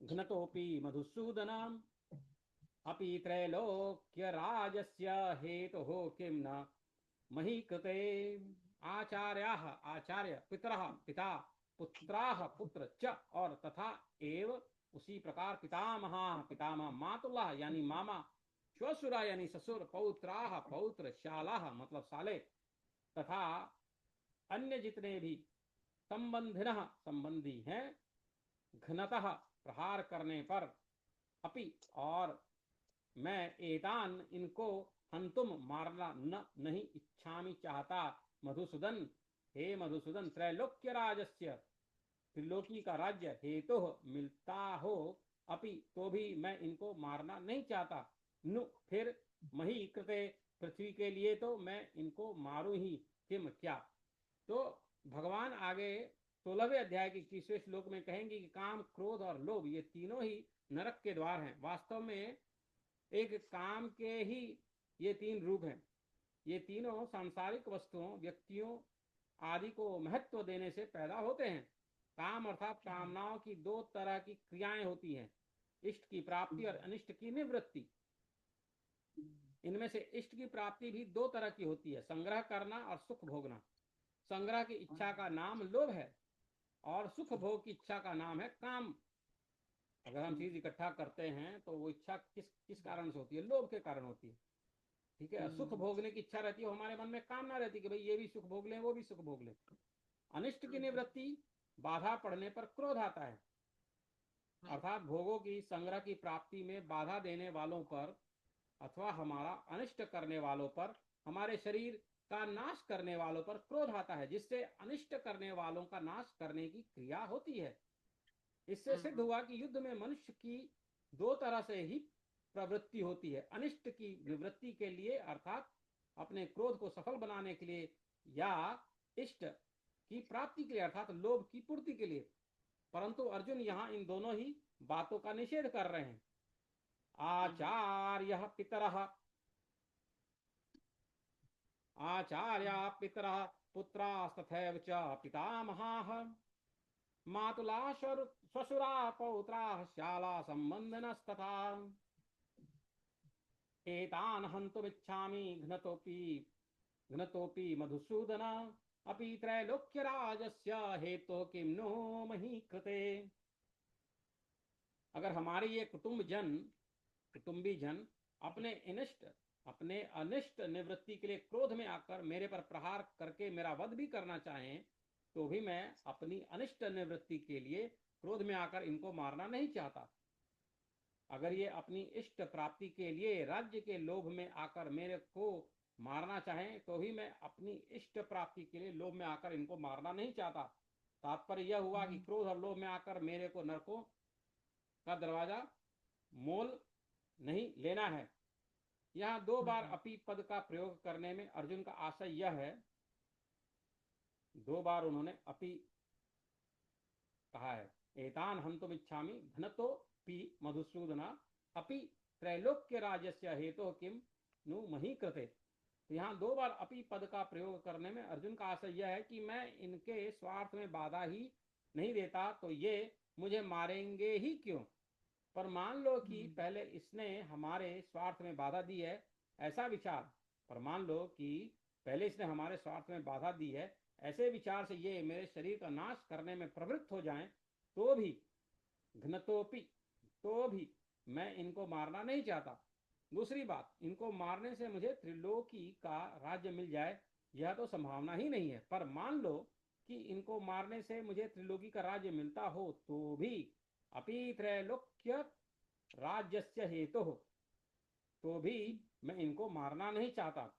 घ्नतोऽपि मधुसूदनम् अपि त्रैलोक्यराजस्य हेतुः किं न मही कृते। आचार्याः आचार्य, पितरः पिता, पुत्राः पुत्र, च और तथा एव उसी प्रकार, पितामहाः पितामह, मातुलाः यानी मामा, श्वशुरा यानी ससुर, पौत्राः पौत्र, शालाः मतलब साले, तथा अन्य जितने भी संबंधिनः संबंधी हैं, घ्नतः प्रहार करने पर, अपि और मैं, एतान इनको, हंतुम मारना न नहीं, इच्छामि चाहता, मधुसूदन हे मधुसूदन, त्रैलोक्य राजस्य त्रिलोकी का राज्य, हेतु मिलता हो, अपि तो भी मैं इनको मारना नहीं चाहता, नु फिर, मही कृते पृथ्वी के लिए तो मैं इनको मारू ही, किम क्या। तो भगवान आगे 16वें अध्याय के 21वें श्लोक में कहेंगे कि काम, क्रोध और लोभ ये तीनों ही नरक के द्वार हैं। वास्तव में एक काम के ही ये 3 रूप हैं। ये तीनों सांसारिक वस्तुओं, व्यक्तियों आदि को महत्व देने से पैदा होते हैं। काम अर्थात कामनाओं की 2 तरह की क्रियाएं होती हैं, इष्ट की प्राप्ति और अनिष्ट की निवृत्ति। इनमें से इष्ट की प्राप्ति भी 2 तरह की होती है, संग्रह करना और सुख भोगना। संग्रह की इच्छा का नाम लोभ है और सुख भोग की इच्छा का नाम है काम। अगर हम चीज इकट्ठा करते हैं तो वो इच्छा किस किस कारण से होती है? लोभ के कारण होती है। ठीक है, सुख भोगने की इच्छा रहती है, हमारे मन में कामना रहती है कि भाई ये भी सुख भोग लें, वो भी सुख भोग लें। अनिष्ट की निवृत्ति, बाधा पड़ने पर क्रोध आता है, अर्थात भोगों की संग्रह की प्राप्ति में बाधा देने वालों पर अथवा हमारा अनिष्ट करने वालों पर, हमारे शरीर का नाश करने वालों पर क्रोध आता है, जिससे अनिष्ट करने वालों का नाश करने की क्रिया होती है। इससे सिद्ध हुआ कि युद्ध में मनुष्य की 2 तरह से ही प्रवृत्ति होती है, अनिष्ट की निवृत्ति के लिए अर्थात अपने क्रोध को सफल बनाने के लिए, या इष्ट की प्राप्ति के लिए अर्थात लोभ की पूर्ति के लिए। परंतु अर्जुन यहाँ इन दोनों ही बातों का निषेध कर रहे हैं। आचार्य पितरः आचार्या पितरः पुत्रास्तथैव च पितामहाः मातुला श्वशुरा पौत्राः शाला संबन्धिनस्तथा एतान् हन्तुमिच्छामि घ्नतोऽपि मधुसूदन अपि त्रैलोक्यराजस्य हेतुः किं नो मही कृते। अगर हमारे ये कुटुंबी जन अपने अनिष्ट निवृत्ति के लिए क्रोध में आकर मेरे पर प्रहार करके मेरा वध भी करना चाहें, तो भी मैं अपनी अनिष्ट निवृत्ति के लिए क्रोध में आकर इनको मारना नहीं चाहता। अगर ये अपनी इष्ट प्राप्ति के लिए राज्य के लोभ में आकर मेरे को मारना चाहें, तो भी मैं अपनी इष्ट प्राप्ति के लिए लोभ में आकर इनको मारना नहीं चाहता। तात्पर्य यह हुआ कि क्रोध और लोभ में आकर मेरे को नरकों का दरवाजा मोल नहीं लेना है। यहाँ 2 बार अपी पद का प्रयोग करने में अर्जुन का आशय यह है, 2 बार उन्होंने अपी कहा है। एतान हंतुम इच्छामि घ्नतो पी मधुसूदना अपि त्रैलोक्य राजस्य हेतु किम नु मही कृते। तो यहाँ 2 बार अपी पद का प्रयोग करने में अर्जुन का आशय यह है कि मैं इनके स्वार्थ में बाधा ही नहीं देता तो ये मुझे मारेंगे ही क्यों। पर मान लो कि पहले इसने हमारे स्वार्थ में बाधा दी है, ऐसा विचार, पर मान लो कि पहले इसने हमारे स्वार्थ में बाधा दी है, ऐसे विचार से ये मेरे शरीर का नाश करने में प्रवृत्त हो जाएं, तो भी घ्नतोपि, तो भी मैं इनको मारना नहीं चाहता। दूसरी बात, इनको मारने से मुझे त्रिलोकी का राज्य मिल जाए, यह तो संभावना ही नहीं है। पर मान लो कि इनको मारने से मुझे त्रिलोकी का राज्य मिलता हो, तो भी अपि त्रैलोक्य राज्यस्य हेतु, तो भी मैं इनको मारना नहीं चाहता।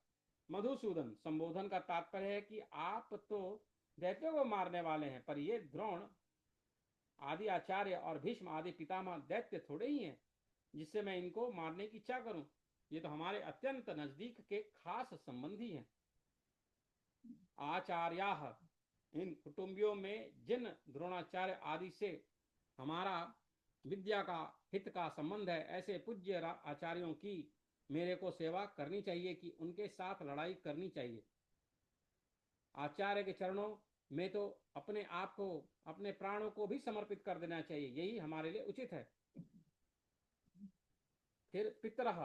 मधुसूदन, संबोधन का तात्पर्य है कि आप तो दैत्यों को मारने वाले हैं, पर ये द्रोण आदि आचार्य और भीष्म आदि पितामह दैत्य थोड़े ही हैं जिससे मैं इनको मारने की इच्छा करूं। ये तो हमारे अत्यंत नजदीक के खास संबंधी हैं। आचार्या, इन कुटुंबियों में जिन द्रोणाचार्य आदि से हमारा विद्या का हित का संबंध है, ऐसे पूज्य आचार्यों की मेरे को सेवा करनी चाहिए कि उनके साथ लड़ाई करनी चाहिए। आचार्य के चरणों में तो अपने आप को, अपने प्राणों को भी समर्पित कर देना चाहिए, यही हमारे लिए उचित है। फिर पितरः,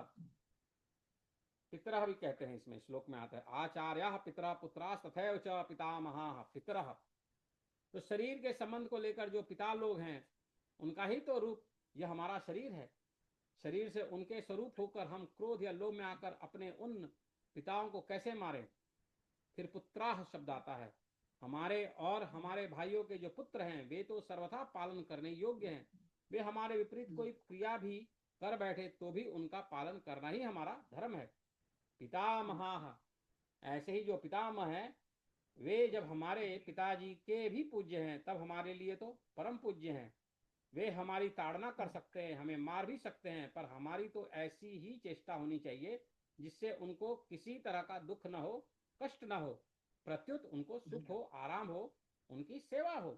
पितरः भी कहते हैं, इसमें श्लोक में आता है आचार्य पितरः पुत्रास तथैव च पितामहाः पितरः। तो शरीर के संबंध को लेकर जो पिता लोग हैं उनका ही तो रूप यह हमारा शरीर है। शरीर से उनके स्वरूप होकर हम क्रोध या लोभ में आकर अपने उन पिताओं को कैसे मारें। फिर पुत्राह शब्द आता है, हमारे और हमारे भाइयों के जो पुत्र हैं वे तो सर्वथा पालन करने योग्य हैं। वे हमारे विपरीत कोई क्रिया भी कर बैठे तो भी उनका पालन करना ही हमारा धर्म है। पितामहा, ऐसे ही जो पितामह हैं वे जब हमारे पिताजी के भी पूज्य हैं तब हमारे लिए तो परम पूज्य हैं। वे हमारी ताड़ना कर सकते हैं, हमें मार भी सकते हैं, पर हमारी तो ऐसी ही चेष्टा होनी चाहिए जिससे उनको किसी तरह का दुख न हो, कष्ट न हो, प्रत्युत उनको सुख हो, आराम हो, उनकी सेवा हो।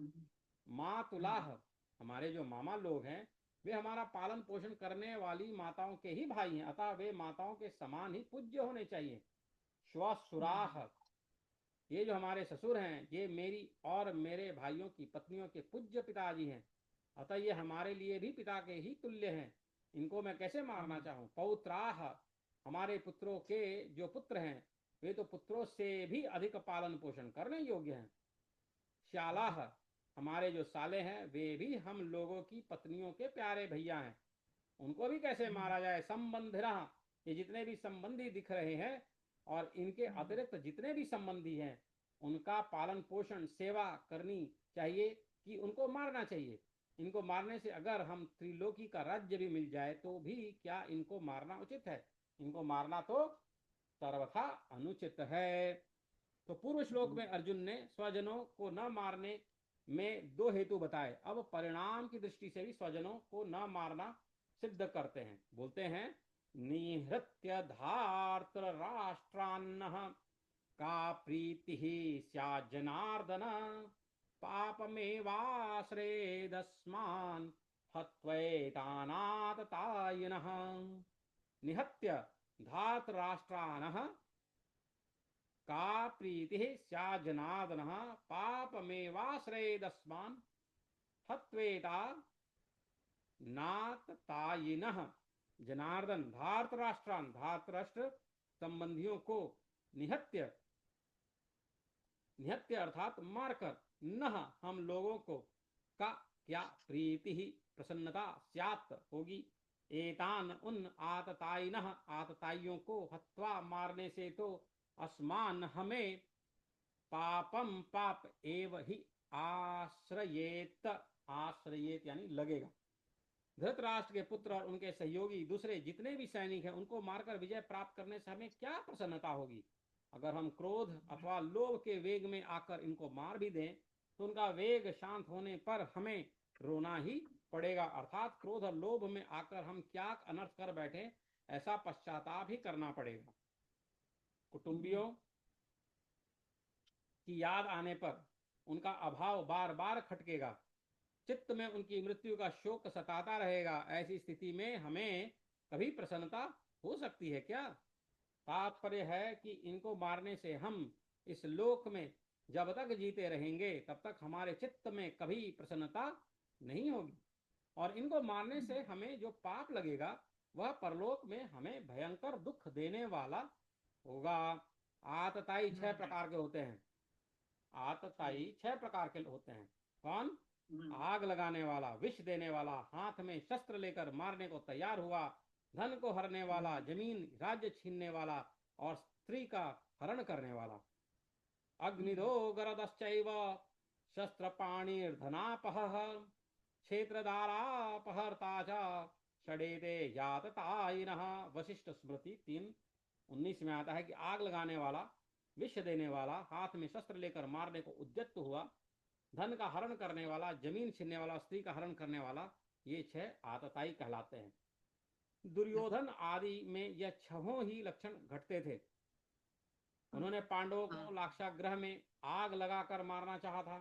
मातुलाह, हमारे जो मामा लोग हैं वे हमारा पालन पोषण करने वाली माताओं के ही भाई हैं, अतः वे माताओं के समान ही पूज्य होने चाहिए। श्वसुराह, ये जो हमारे ससुर हैं ये मेरी और मेरे भाइयों की पत्नियों के पूज्य पिताजी हैं, अतः ये हमारे लिए भी पिता के ही तुल्य हैं, इनको मैं कैसे मारना चाहूं। पौत्राह, हमारे पुत्रों के जो पुत्र हैं वे तो पुत्रों से भी अधिक पालन पोषण करने योग्य हैं। श्यालाह, हमारे जो साले हैं वे भी हम लोगों की पत्नियों के प्यारे भैया हैं, उनको भी कैसे मारा जाए। संबंधिरा, ये जितने भी संबंधी दिख रहे हैं और इनके अतिरिक्त जितने भी संबंधी हैं उनका पालन पोषण सेवा करनी चाहिए कि उनको मारना चाहिए। इनको मारने से अगर हम त्रिलोकी का राज्य भी मिल जाए तो भी क्या इनको मारना उचित है। इनको मारना तो सर्वथा अनुचित है। तो पूर्व श्लोक में अर्जुन ने स्वजनों को न मारने में दो हेतु बताए, अब परिणाम की दृष्टि से भी स्वजनों को न मारना सिद्ध करते हैं। बोलते हैं निहृत्य धार्त्र राष्ट्रान्न का प्रीति स्यात् जनार्दन पापमेवाश्रेदस्मान् हत्वैतानाततायिनः। निहत्य धार्तराष्ट्रानः का प्रीति स्यात् जनार्दनः पापमेवाश्रेदस्मान् हत्वेता नाततायिनः। जनार्दन, धार्तराष्ट्रान, धार्तराष्ट्र संबंधियों को निहत्य, निहत्य अर्थात मारकर, न हम लोगों को का क्या प्रीति ही प्रसन्नता स्यात् होगी, एतान उन आततायिनः आतताइयों को हत्वा मारने से तो अस्मान हमें पापम पाप एव ही आश्रयेत, आश्रयेत यानी लगेगा। धृतराष्ट्र के पुत्र और उनके सहयोगी दूसरे जितने भी सैनिक हैं उनको मारकर विजय प्राप्त करने से हमें क्या प्रसन्नता होगी। अगर हम क्रोध अथवा लोभ के वेग में आकर इनको मार भी दें तो उनका वेग शांत होने पर हमें रोना ही पड़ेगा, अर्थात क्रोध और लोभ में आकर हम क्या अनर्थ कर बैठे ऐसा पश्चाताप ही करना पड़ेगा। कुटुंबियों की याद आने पर उनका अभाव बार बार खटकेगा, चित्त में उनकी मृत्यु का शोक सताता रहेगा। ऐसी स्थिति में हमें कभी प्रसन्नता हो सकती है क्या। तात्पर्य है कि इनको मारने से हम इस लोक में जब तक जीते रहेंगे तब तक हमारे चित्त में कभी प्रसन्नता नहीं होगी, और इनको मारने से हमें जो पाप लगेगा वह परलोक में हमें भयंकर दुख देने वाला होगा। आतताई छह प्रकार के होते हैं। आतताई छह प्रकार के होते हैं। कौन? आग लगाने वाला, विष देने वाला, हाथ में शस्त्र लेकर मारने को तैयार हुआ, धन को हरने वाला, जमीन राज्य छीनने वाला और स्त्री का हरण करने वाला। अग्निदो गरदश्चैव शस्त्र पाणिर्धनापहः क्षेत्रदारापहर्ता च षडेते याततायिनः। वशिष्ठ स्मृति 3:19 में आता है कि आग लगाने वाला, विष देने वाला, हाथ में शस्त्र लेकर मारने को उद्यत हुआ, धन का हरण करने वाला, जमीन छीनने वाला, स्त्री का हरण करने वाला, ये 6 आतताई कहलाते हैं। दुर्योधन आदि में यह छहों ही लक्षण घटते थे। उन्होंने पांडवों को लाक्षागृह में आग लगाकर मारना चाहा था,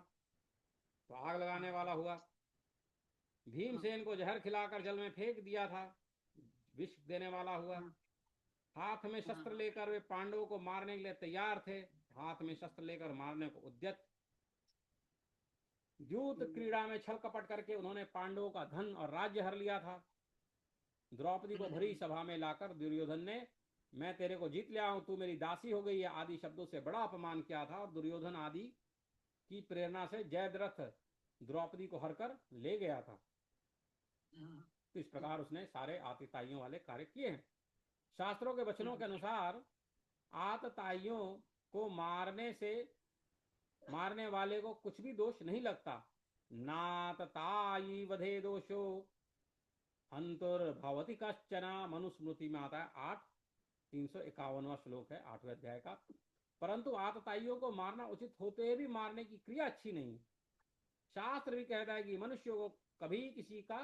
तो आग लगाने वाला हुआ। भीमसेन को जहर खिलाकर जल में फेंक दिया था, विष देने वाला हुआ। हाथ में शस्त्र लेकर वे पांडवों को मारने के लिए तैयार थे, हाथ में शस्त्र लेकर मारने को उद्यत। युद्ध क्रीड़ा में छल कपट करके उन्होंने पांडवों का धन और राज्य हर लिया था। द्रौपदी को भरी सभा में लाकर दुर्योधन ने मैं तेरे को जीत लिया हूं, तू मेरी दासी हो गई है आदि शब्दों से बड़ा अपमान किया था, और दुर्योधन आदि की प्रेरणा से जयद्रथ द्रौपदी को हरकर ले गया था। तो इस प्रकार उसने सारे आतताइयों वाले कार्य किए हैं। शास्त्रों के वचनों के अनुसार आतताइयों को मारने वाले को कुछ भी दोष नहीं लगता। नातताई वधे दोषो हंतुर्भवति कश्चन, मनुस्मृति में आता है 8:351 श्लोक है 8वें अध्याय का। परंतु आतताइयों को मारना उचित होते हुए भी मारने की क्रिया अच्छी नहीं। शास्त्र भी कहता है कि मनुष्यों को कभी किसी का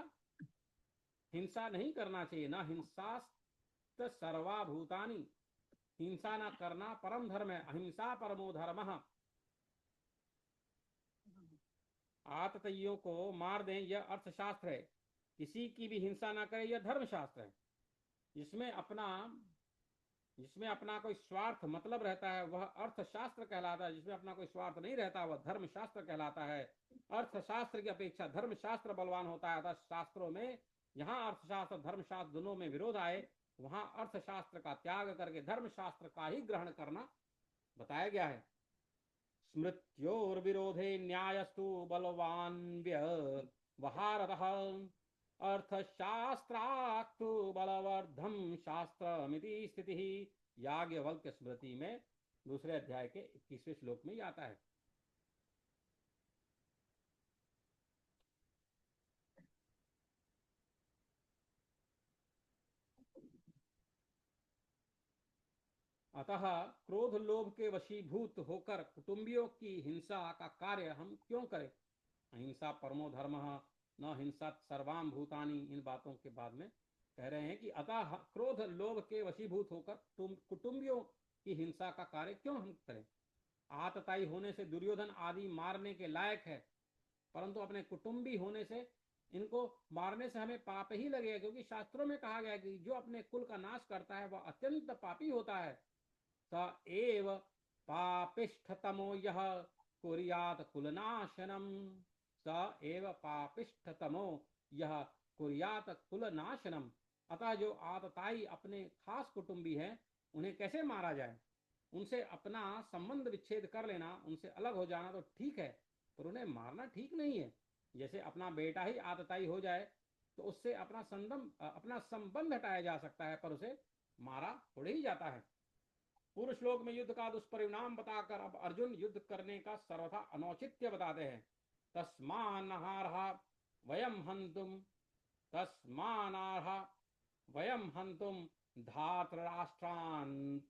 हिंसा नहीं करना चाहिए। न हिंसास्त सर्वाभूतानि, हिंसा न करना परम धर्म है, अहिंसा परमो धर्म। आतताइयों को मार दें यह अर्थशास्त्र है, किसी की भी हिंसा ना करें यह धर्मशास्त्र है। जिसमें अपना कोई स्वार्थ मतलब रहता है वह अर्थशास्त्र कहलाता है, जिसमें अपना कोई स्वार्थ नहीं रहता वह धर्मशास्त्र कहलाता है। अर्थशास्त्र की अपेक्षा धर्मशास्त्र बलवान होता है। अतः शास्त्रों में जहां अर्थशास्त्र धर्मशास्त्र दोनों में विरोध आए वहां अर्थशास्त्र का त्याग करके धर्मशास्त्र का ही ग्रहण करना बताया गया है। स्मृत्योर्विरोधे न्यायस्तु बलवान व्यवहारतः, अर्थशास्त्रास्तु बलवर्धम शास्त्रमिति स्थितिः। याज्ञवल्क्य स्मृति में 2 अध्याय के 21वें श्लोक में आता है। अतः क्रोध लोभ के वशीभूत होकर कुटुंबियों की हिंसा का कार्य हम क्यों करें। अहिंसा परमो धर्म न हिंसा सर्वाम भूतानी, इन बातों के बाद में कह रहे हैं कि अतः क्रोध लोभ के वशीभूत होकर तुम कुटुंबियों की हिंसा का कार्य क्यों हम करें। आतताई होने से दुर्योधन आदि मारने के लायक है, परंतु अपने कुटुंबी होने से इनको मारने से हमें पाप ही लगेगा, क्योंकि शास्त्रों में कहा गया कि जो अपने कुल का नाश करता है वह अत्यंत पापी होता है। स एव पापिष्ठतमो यह कुर्यात कुलनाशनम, स एव पापिष्ठतमो यह कुर्यात कुलनाशनम। अतः जो आतताई अपने खास कुटुंबी हैं उन्हें कैसे मारा जाए। उनसे अपना संबंध विच्छेद कर लेना, उनसे अलग हो जाना तो ठीक है, पर उन्हें मारना ठीक नहीं है। जैसे अपना बेटा ही आतताई हो जाए तो उससे अपना संबंध हटाया जा सकता है, पर उसे मारा थोड़े ही जाता है। पूर्व श्लोक में युद्ध का दुष्परिणाम बताकर अब अर्जुन युद्ध करने का सर्वथा अनौचित्य बताते हैं। तस्मान्नार्हा वयम हंतुम तस्मान्नार्हा वयम हंतुम धातराष्ट्रान्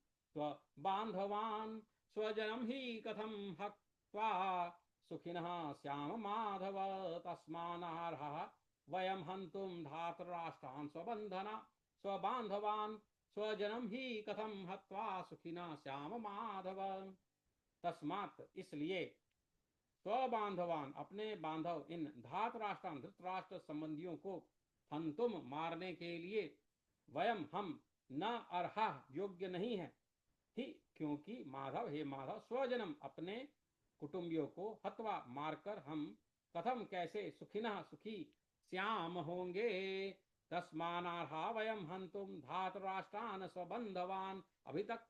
बांधवान् स्वजनम ही कथम हत्वा सुखिनः श्याम माधव। तस्मान्नार्हा वयम हंतुम धातराष्ट्रान् स्वबांधवान् स्वजनम ही कथम हत्वा सुखिना श्याम माधव। तस्मात् इसलिए, स्वबांधवान अपने बांधव, इन धातराष्ट्रान धृतराष्ट्र संबंधियों को, हंतुम मारने के लिए, वयम हम, न अर्हा योग्य नहीं है, ही क्योंकि माधव हे माधव, स्वजनम अपने कुटुंबियों को, हत्वा मारकर हम, कथम कैसे, सुखिना सुखी, श्याम होंगे। तस्मानार्हा वयम हंतुम धातराष्ट्रान स्वबंधवान। अभी तक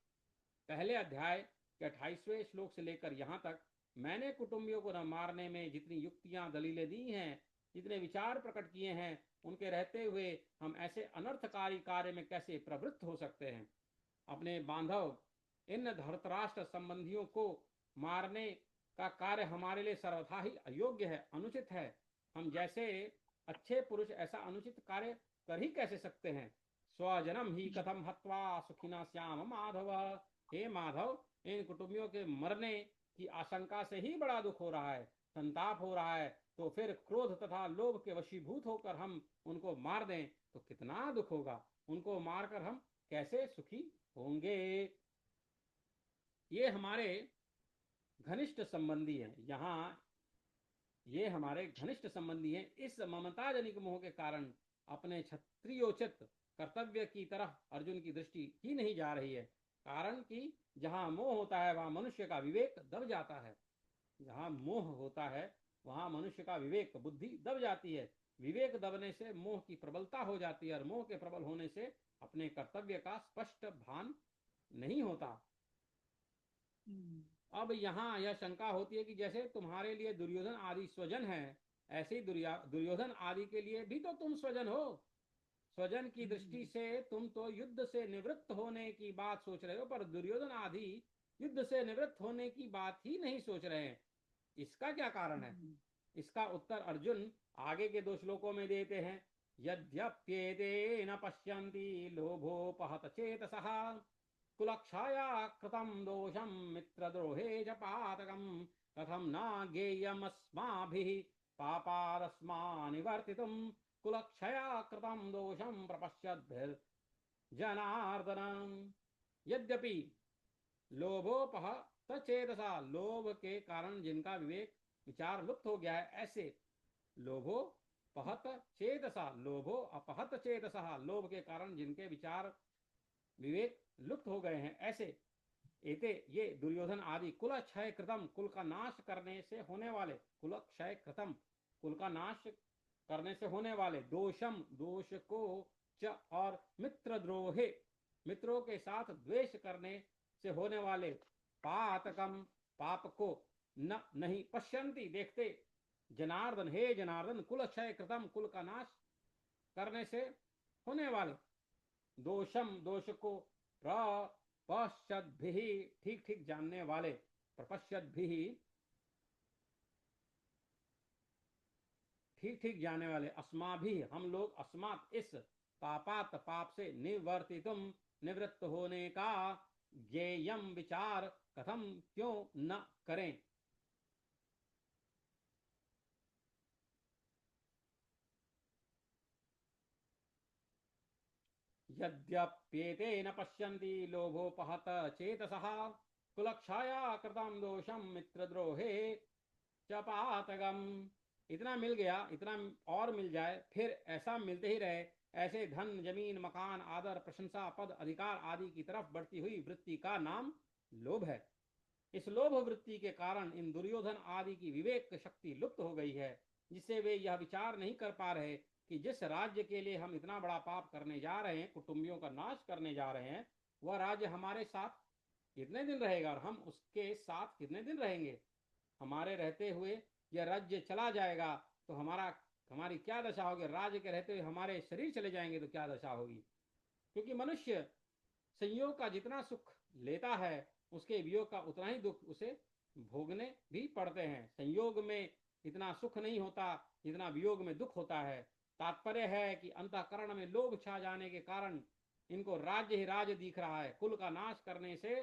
पहले अध्याय के 28वें श्लोक से लेकर यहाँ तक मैंने कुटुंबियों को न मारने में जितनी युक्तियां दलीलें दी हैं, जितने विचार प्रकट किए हैं, उनके रहते हुए हम ऐसे अनर्थकारी कार्य में कैसे प्रवृत्त हो सकते हैं। अपने बांधव इन धृतराष्ट्र संबंधियों को मारने का कार्य हमारे लिए सर्वथा ही अयोग्य है, अनुचित है। हम जैसे अच्छे पुरुष ऐसा अनुचित कार्य कर ही कैसे सकते हैं। स्वजनम ही कथम हत्वा सुखिना श्याम माधव। हे माधव, इन कुटुंबियों के मरने की आशंका से ही बड़ा दुख हो रहा है, संताप हो रहा है। तो फिर क्रोध तथा लोभ के वशीभूत होकर हम उनको मार दें तो कितना दुख होगा। उनको मारकर हम कैसे सुखी होंगे। ये हमारे घनिष्ठ संबंधी हैं। यहाँ ये हमारे घनिष्ठ संबंधी हैं। इस ममता जनिक मोह के कारण अपने क्षत्रियोचित कर्तव्य की तरफ अर्जुन की दृष्टि ही नहीं जा रही है। कारण कि जहां मोह होता है वहां मनुष्य का विवेक दब जाता है। जहां मोह होता है वहां मनुष्य का विवेक बुद्धि दब जाती है। विवेक दबने से मोह की प्रबलता हो जाती है और मोह के प्रबल होने से अपने कर्तव्य का स्पष्ट भान नहीं होता। अब यहाँ यह शंका होती है कि जैसे तुम्हारे लिए दुर्योधन आदि स्वजन है, ऐसे ही दुर्योधन आदि के लिए भी तो तुम स्वजन हो। स्वजन की दृष्टि से तुम तो युद्ध से निवृत्त होने की बात सोच रहे हो, पर दुर्योधन आदि युद्ध से निवृत्त होने की बात ही नहीं सोच रहे हैं। इसका क्या कारण है। इसका उत्तर अर्जुन आगे के 2 श्लोकों में देते हैं। यद्यप्येते न पश्यन्ति लोभोपहत चेतसः कुलक्षया कृतं दोषं मित्रद्रोहे च पातकं कथं न ज्ञेयमस्माभिः पापादस्मानिवर्तितुं कुलक्षया कृतं दोषं प्रपश्यद्भिर्जनार्दनम्। यद्यपि लोभोपहत चेतसा, लोभ के कारण जिनका विवेक विचार लुप्त हो गया है, ऐसे लोभो पहत चेतसा, लोभो अपहत चेतसा, लोभ के कारण जिनके विचार विवेक लुप्त हो गए हैं, ऐसे एते ये दुर्योधन आदि कुल क्षय कृतम, कुल का नाश करने से होने वाले, कुल क्षय कृतम, कुल का नाश करने से होने वाले, दोषम, दोष को, च और मित्रद्रोहे, मित्रों के साथ द्वेष करने से होने वाले, पातकम, पाप को, न नहीं पश्यंती, देखते, जनार्दन, हे जनार्दन, कुल क्षय कृतम, कुल का नाश करने से होने वाले, दोषम, दोष को, प्रपश्यद्भिः, ठीक ठीक जानने वाले, प्रपश्यद्भिः, ठीक ठीक जानने वाले, अस्माभिः, हम लोग, अस्मात्, इस पापात, पाप से, निवर्तितुम, निवृत्त होने का, ज्ञेयम, विचार, कथम, क्यों न करें। यद्यप्येते न पश्यन्ति लोभोपहत चेतसः कुलक्षाया कृतं दोषं मित्रद्रोहे च पातकम्। इतना मिल गया, इतना और मिल जाए, फिर ऐसा मिलते ही रहे, ऐसे धन, जमीन, मकान, आदर, प्रशंसा, पद, अधिकार आदि की तरफ बढ़ती हुई वृत्ति का नाम लोभ है। इस लोभ वृत्ति के कारण इन दुर्योधन आदि की विवेक शक्ति लुप्त हो गई है, जिससे वे यह विचार नहीं कर पा रहे कि जिस राज्य के लिए हम इतना बड़ा पाप करने जा रहे हैं, कुटुंबियों का नाश करने जा रहे हैं, वह राज्य हमारे साथ कितने दिन रहेगा और हम उसके साथ कितने दिन रहेंगे। हमारे रहते हुए यह राज्य चला जाएगा तो हमारी क्या दशा होगी। राज्य के रहते हुए हमारे शरीर चले जाएंगे तो क्या दशा होगी। क्योंकि मनुष्य संयोग का जितना सुख लेता है, उसके वियोग का उतना ही दुख उसे भोगने भी पड़ते हैं। संयोग में इतना सुख नहीं होता जितना वियोग में दुख होता है। तात्पर्य है कि अंतःकरण में लोभ छा जाने के कारण इनको राज्य ही राज्य दिख रहा है। कुल का नाश करने से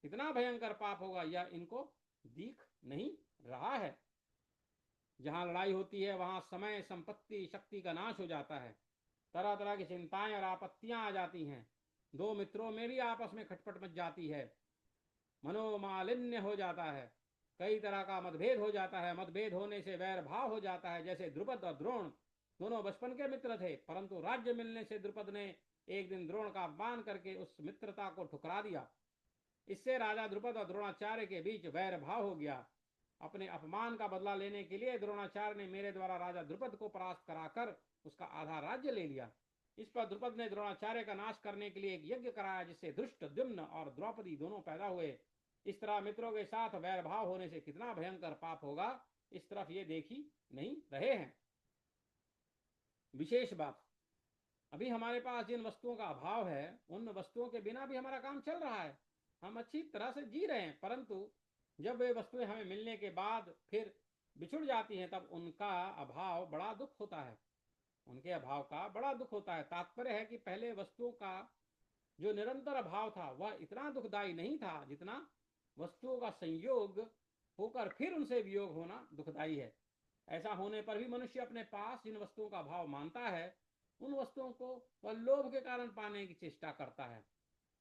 कितना भयंकर पाप होगा यह इनको दिख नहीं रहा है। जहां लड़ाई होती है वहां समय, संपत्ति, शक्ति का नाश हो जाता है। तरह तरह की चिंताएं और आपत्तियां आ जाती हैं। 2 मित्रों में भी आपस में खटपट मच जाती है। मनोमालिन्य हो जाता है। कई तरह का मतभेद हो जाता है। मतभेद होने से वैर भाव हो जाता है। जैसे द्रुपद और द्रोण दोनों बचपन के मित्र थे, परंतु राज्य मिलने से द्रुपद ने एक दिन द्रोण का अपमान करके उस मित्रता को ठुकरा दिया। इससे राजा द्रुपद और द्रोणाचार्य के बीच वैर भाव हो गया। अपने अपमान का बदला लेने के लिए द्रोणाचार्य ने मेरे द्वारा राजा द्रुपद को परास्त कराकर उसका आधा राज्य ले लिया। इस पर द्रुपद ने द्रोणाचार्य का नाश करने के लिए एक यज्ञ कराया, जिससे धृष्ट, द्युम्न और द्रौपदी दोनों पैदा हुए। इस तरह मित्रों के साथ वैर भाव होने से कितना भयंकर पाप होगा, इस तरफ ये देख ही नहीं रहे हैं। विशेष बात, अभी हमारे पास जिन वस्तुओं का अभाव है, उन वस्तुओं के बिना भी हमारा काम चल रहा है। हम अच्छी तरह से जी रहे हैं, परंतु जब वे वस्तुएं हमें मिलने के बाद फिर बिछुड़ जाती हैं, तब उनका अभाव बड़ा दुख होता है। उनके अभाव का बड़ा दुख होता है। तात्पर्य है कि पहले वस्तुओं का जो निरंतर अभाव था वह इतना दुखदायी नहीं था जितना वस्तुओं का संयोग होकर फिर उनसे वियोग होना दुखदायी है। ऐसा होने पर भी मनुष्य अपने पास जिन वस्तुओं का अभाव मानता है उन वस्तुओं को वह लोभ के कारण पाने की चेष्टा करता है।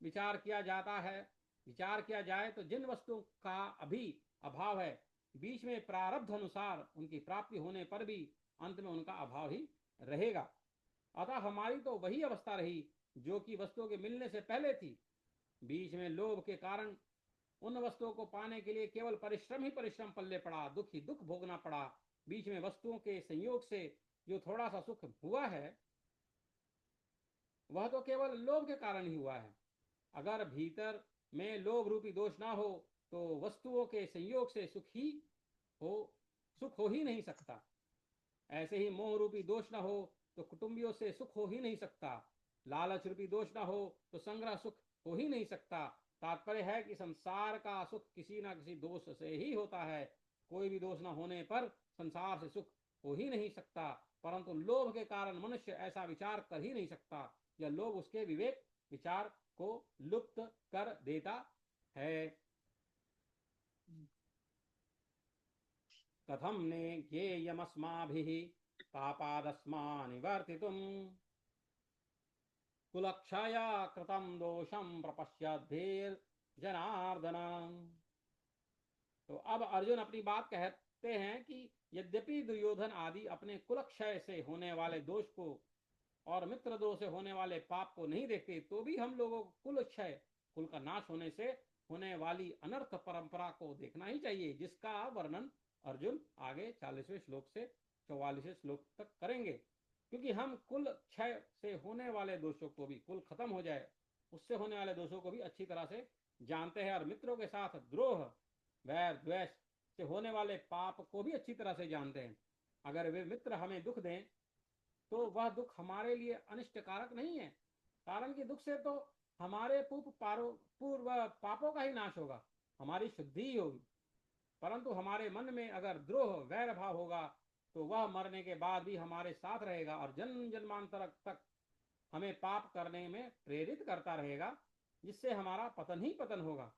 विचार किया जाता है विचार किया जाए तो जिन वस्तुओं का अभी अभाव है, बीच में प्रारब्ध अनुसार उनकी प्राप्ति होने पर भी अंत में उनका अभाव ही रहेगा। अतः हमारी तो वही अवस्था रही जो कि वस्तुओं के मिलने से पहले थी। बीच में लोभ के कारण उन वस्तुओं को पाने के लिए केवल परिश्रम ही परिश्रम पल्ले पड़ा, दुख ही दुख भोगना पड़ा। बीच में वस्तुओं के संयोग से जो थोड़ा सा सुख हुआ है वह तो केवल लोभ के कारण ही हुआ है। अगर भीतर में लोभ रूपी दोष ना हो तो वस्तुओं के संयोग से हो सुख हो ही नहीं सकता। ऐसे ही मोह रूपी दोष ना हो तो कुटुंबियों से सुख हो ही नहीं सकता। लालच रूपी दोष ना हो तो संग्रह सुख हो ही नहीं सकता। तात्पर्य है कि संसार का सुख किसी ना किसी दोष से ही होता है। कोई भी दोष ना होने पर संसार से सुख हो ही नहीं सकता। परंतु लोभ के कारण मनुष्य ऐसा विचार कर ही नहीं सकता। यह लोभ उसके विवेक विचार को लुप्त कर देता है। कथम ने ज्ञेयमस्माभिः पापादस्मानिवर्तितुम् कुलक्षया कृतं दोषं प्रपश्यद्भिर् जनार्दन। तो अब अर्जुन अपनी बात कहते हैं कि यद्यपि दुर्योधन आदि अपने कुलक्षय से होने वाले दोष को और मित्र दोष से होने वाले पाप को नहीं देखते, तो भी हम लोगों को कुल क्षय कुल का नाश होने से होने वाली अनर्थ परंपरा को देखना ही चाहिए, जिसका वर्णन अर्जुन आगे 40वें श्लोक से 44वें श्लोक तक करेंगे। क्योंकि हम कुल क्षय से होने वाले दोषों को भी, कुल खत्म हो जाए उससे होने वाले दोषों को भी अच्छी तरह से जानते हैं, और मित्रों के साथ द्रोह वैर द्वेष से होने वाले पाप को भी अच्छी तरह से जानते हैं। अगर वे मित्र हमें दुख दें तो वह दुख हमारे लिए अनिष्टकारक नहीं है, कारण कि दुख से तो हमारे पूर्व पापों का ही नाश होगा, हमारी शुद्धि ही होगी। परंतु हमारे मन में अगर द्रोह वैर भाव होगा तो वह मरने के बाद भी हमारे साथ रहेगा और जन्म जन्मांतर तक हमें पाप करने में प्रेरित करता रहेगा, जिससे हमारा पतन ही पतन होगा।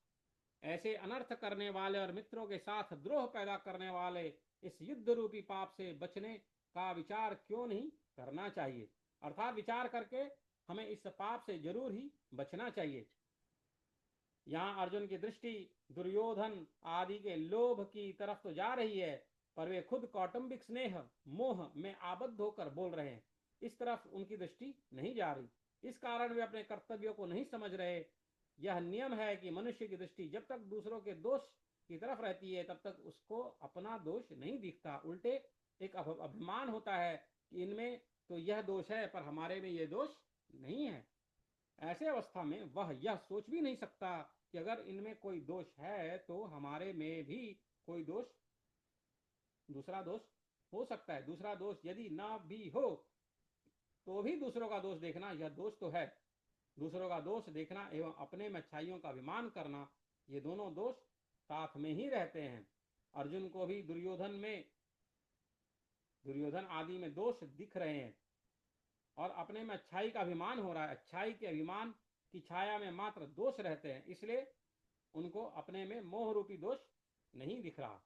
ऐसे अनर्थ करने वाले और मित्रों के साथ द्रोह पैदा करने वाले इस युद्ध रूपी पाप से बचने का विचार क्यों नहीं करना चाहिए। अर्थात विचार करके हमें इस पाप से जरूर ही बचना चाहिए। यहाँ अर्जुन की दृष्टि दुर्योधन आदि के लोभ की तरफ तो जा रही है, पर वे खुद कौटुंबिक स्नेह मोह में आबद्ध होकर बोल रहे हैं, इस तरफ उनकी दृष्टि नहीं जा रही। इस कारण वे अपने कर्तव्यों को नहीं समझ रहे। यह नियम है कि मनुष्य की दृष्टि जब तक दूसरों के दोष की तरफ रहती है तब तक उसको अपना दोष नहीं दिखता। उल्टे एक अभिमान होता है कि इनमें तो यह दोष है पर हमारे में यह दोष नहीं है। ऐसे अवस्था में वह यह सोच भी नहीं सकता कि अगर इनमें कोई दोष है तो हमारे में भी कोई दोष दूसरा दोष हो सकता है। दूसरा दोष यदि ना भी हो तो भी दूसरों का दोष देखना यह दोष तो है। दूसरों का दोष देखना एवं अपने में अच्छाइयों का अभिमान करना, ये दोनों दोष साथ में ही रहते हैं। अर्जुन को भी दुर्योधन आदि में दोष दिख रहे हैं और अपने में अच्छाई का अभिमान हो रहा है। अच्छाई के अभिमान की छाया में मात्र दोष रहते हैं, इसलिए उनको अपने में मोह रूपी दोष नहीं दिख रहा।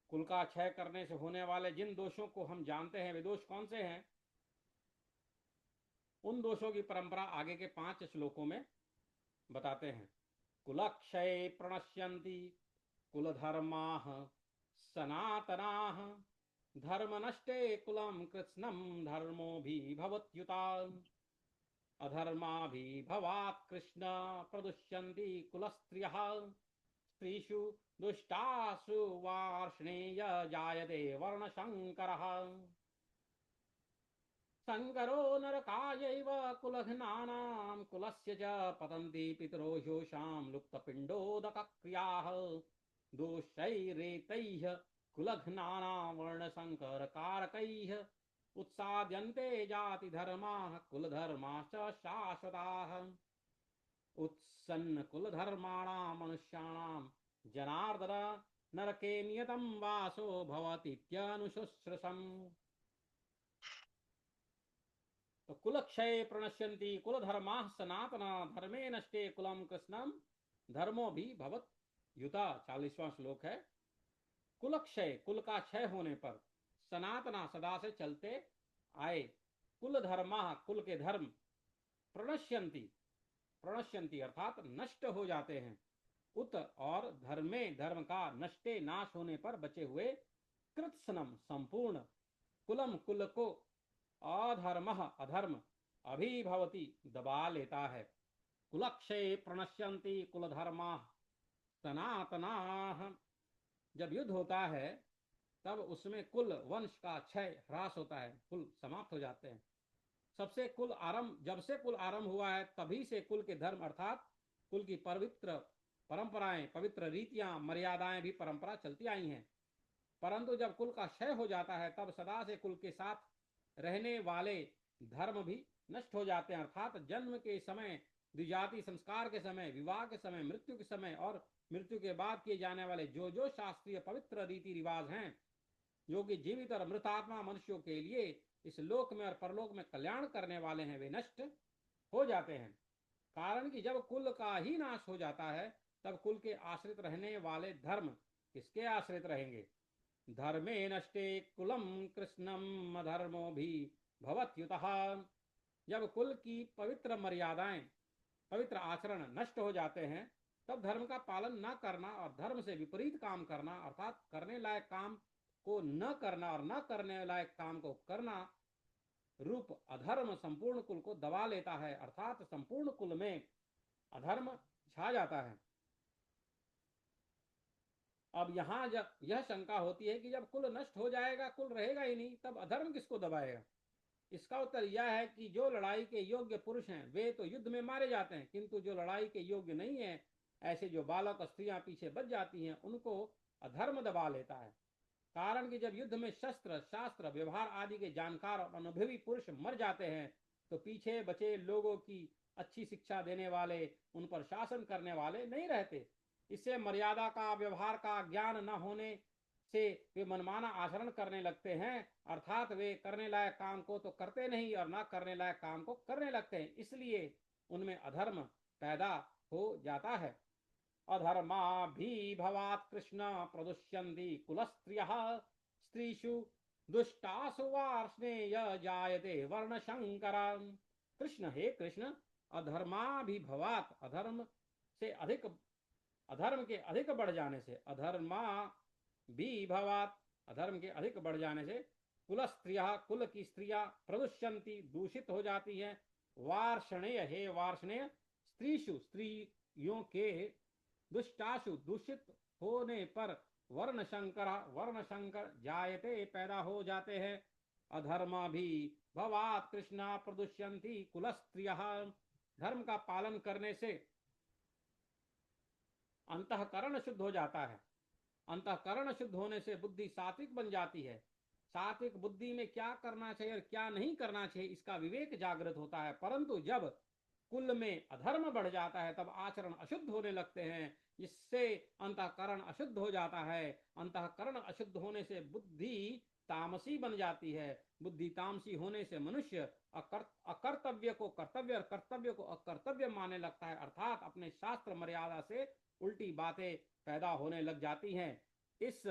कुल का क्षय करने से होने वाले जिन दोषों को हम जानते हैं वे दोष कौन से हैं, उन दोषों की परंपरा आगे के 5 श्लोकों में बताते हैं। कुलक्षय प्रणश्यन्ति कुलधर्माः सनातनाः धर्मनष्टे कुलं कृत्स्नं धर्मोऽभिभवत्युता अधर्माभिभवात् कृष्ण प्रदुष्यन्ति कुलस्त्रियः स्त्रीषु दुष्टासु वार्ष्णेय जायते वर्णशङ्करः शङ्करो नरकायैव कुलघ्नानां कुलस्य च पतन्ति पितरो ह्योषां लुप्तपिण्डोदकक्रियाः दोषैरेतैः कुलघ्नानां वर्णशङ्करकारकैः उत्साद्यन्ते जातिधर्माः कुलधर्माश्च शाश्वताः उत्सन्नकुलधर्माणां मनुष्याणां जनार्दन नरके नियतम वासो भवतीत्यनुशुश्रूषम्। तो कुल क्षय प्रणश्यन्ति कुल धर्मा सनातना धर्मे नष्टे कुलम कृष्णम धर्मो भी भवत युता। 40वां श्लोक है। कुल क्षय, कुल का क्षय होने पर, सनातना सदा से चलते आए, कुल धर्मा कुल के धर्म, प्रणश्यंती, प्रणश्यंती अर्थात नष्ट हो जाते हैं, उत और धर्मे धर्म का नष्टे नाश होने पर बचे हुए, कृत्सनम संपूर्ण, कुलम कुल को, अधर्म अधर्म, अभिभवती दबा लेता है। कुलक्षय प्रणश्यंती कुल धर्मा सनातना। जब युद्ध होता है तब उसमें कुल वंश का क्षय ह्रास होता है, कुल समाप्त हो जाते हैं। सबसे कुल आरंभ, जब से कुल आरंभ हुआ है तभी से कुल के धर्म अर्थात कुल की पवित्र परंपराएं, पवित्र रीतियां, मर्यादाएं भी परंपरा चलती आई हैं। परंतु जब कुल का क्षय हो जाता है तब सदा से कुल के साथ रहने वाले धर्म भी नष्ट हो जाते हैं। अर्थात जन्म के समय, द्विजाति संस्कार के समय, विवाह के समय, मृत्यु के समय और मृत्यु के बाद किए जाने वाले जो जो शास्त्रीय पवित्र रीति रिवाज हैं, जो कि जीवित और मृतात्मा मनुष्यों के लिए इस लोक में और परलोक में कल्याण करने वाले हैं, वे नष्ट हो जाते हैं। कारण कि जब कुल का ही नाश हो जाता है तब कुल के आश्रित रहने वाले धर्म किसके आश्रित रहेंगे? धर्मे नष्टे कुलम कृष्णम अधर्मो भी भवत्युतः। जब कुल की पवित्र मर्यादाएं, पवित्र आचरण नष्ट हो जाते हैं तब धर्म का पालन न करना और धर्म से विपरीत काम करना अर्थात करने लायक काम को न करना और न करने लायक काम को करना रूप अधर्म संपूर्ण कुल को दबा लेता है। अर्थात संपूर्ण कुल में अधर्म छा जाता है। अब यहां जब यह शंका होती है कि जब कुल नष्ट हो जाएगा, कुल रहेगा ही नहीं, तब अधर्म किसको दबाएगा? इसका उत्तर यह है कि जो लड़ाई के योग्य पुरुष हैं वे तो युद्ध में मारे जाते हैं, किंतु जो लड़ाई के योग्य नहीं है, ऐसे जो बालक और स्त्रियां पीछे बच जाती हैं, उनको अधर्म दबा लेता है। कारण कि जब युद्ध में शस्त्र शास्त्र व्यवहार आदि के जानकार और अनुभवी पुरुष मर जाते हैं तो पीछे बचे लोगों की अच्छी शिक्षा देने वाले, उन पर शासन करने वाले नहीं रहते। इससे मर्यादा का, व्यवहार का ज्ञान न होने से वे मनमाना आचरण करने लगते हैं। अर्थात वे करने लायक काम को तो करते नहीं और न करने लायक काम को करने लगते हैं, इसलिए उनमें अधर्म पैदा हो जाता है। अधर्माभिभवात् कृष्ण प्रदुष्यन्ति कुलस्त्रियः स्त्रीषु दुष्टासु वार्ष्णेय जायते वर्णशंकर। कृष्ण, हे कृष्ण, अधर्माभिभवात् अधर्म से अधिक, अधर्म के अधिक बढ़ जाने से, अधर्मा भी भवात अधर्म के अधिक बढ़ जाने से, कुल स्त्रिया कुल की स्त्रियां प्रदुष्यंती दूषित हो जाती हैं, वार्षणेय हे वार्षणेय, स्त्रीषु स्त्रियों के, दुष्टाशु दूषित होने पर, वर्ण शंकर वर्ण शंकर जायते पैदा हो जाते हैं। अधर्मा भी भवात कृष्णा प्रदुष्यंती कुल स्त्रिय। धर्म का पालन करने से अंतःकरण शुद्ध हो जाता है। अंतःकरण शुद्ध होने से बुद्धि सात्विक बन जाती है। सात्विक बुद्धि में क्या करना चाहिए और क्या नहीं करना चाहिए इसका विवेक जागृत होता है। परंतु जब कुल में अधर्म बढ़ जाता है तब आचरण अशुद्ध होने लगते हैं, जिससे अंतःकरण अशुद्ध हो जाता है। अंतःकरण अशुद्ध होने से बुद्धि तामसी बन जाती है। बुद्धि तामसी होने से मनुष्य अकर्तव्य को कर्तव्य और कर्तव्य को अकर्तव्य मानने लगता है। अर्थात अपने शास्त्र मर्यादा से उल्टी बातें पैदा होने लग जाती हैं। इस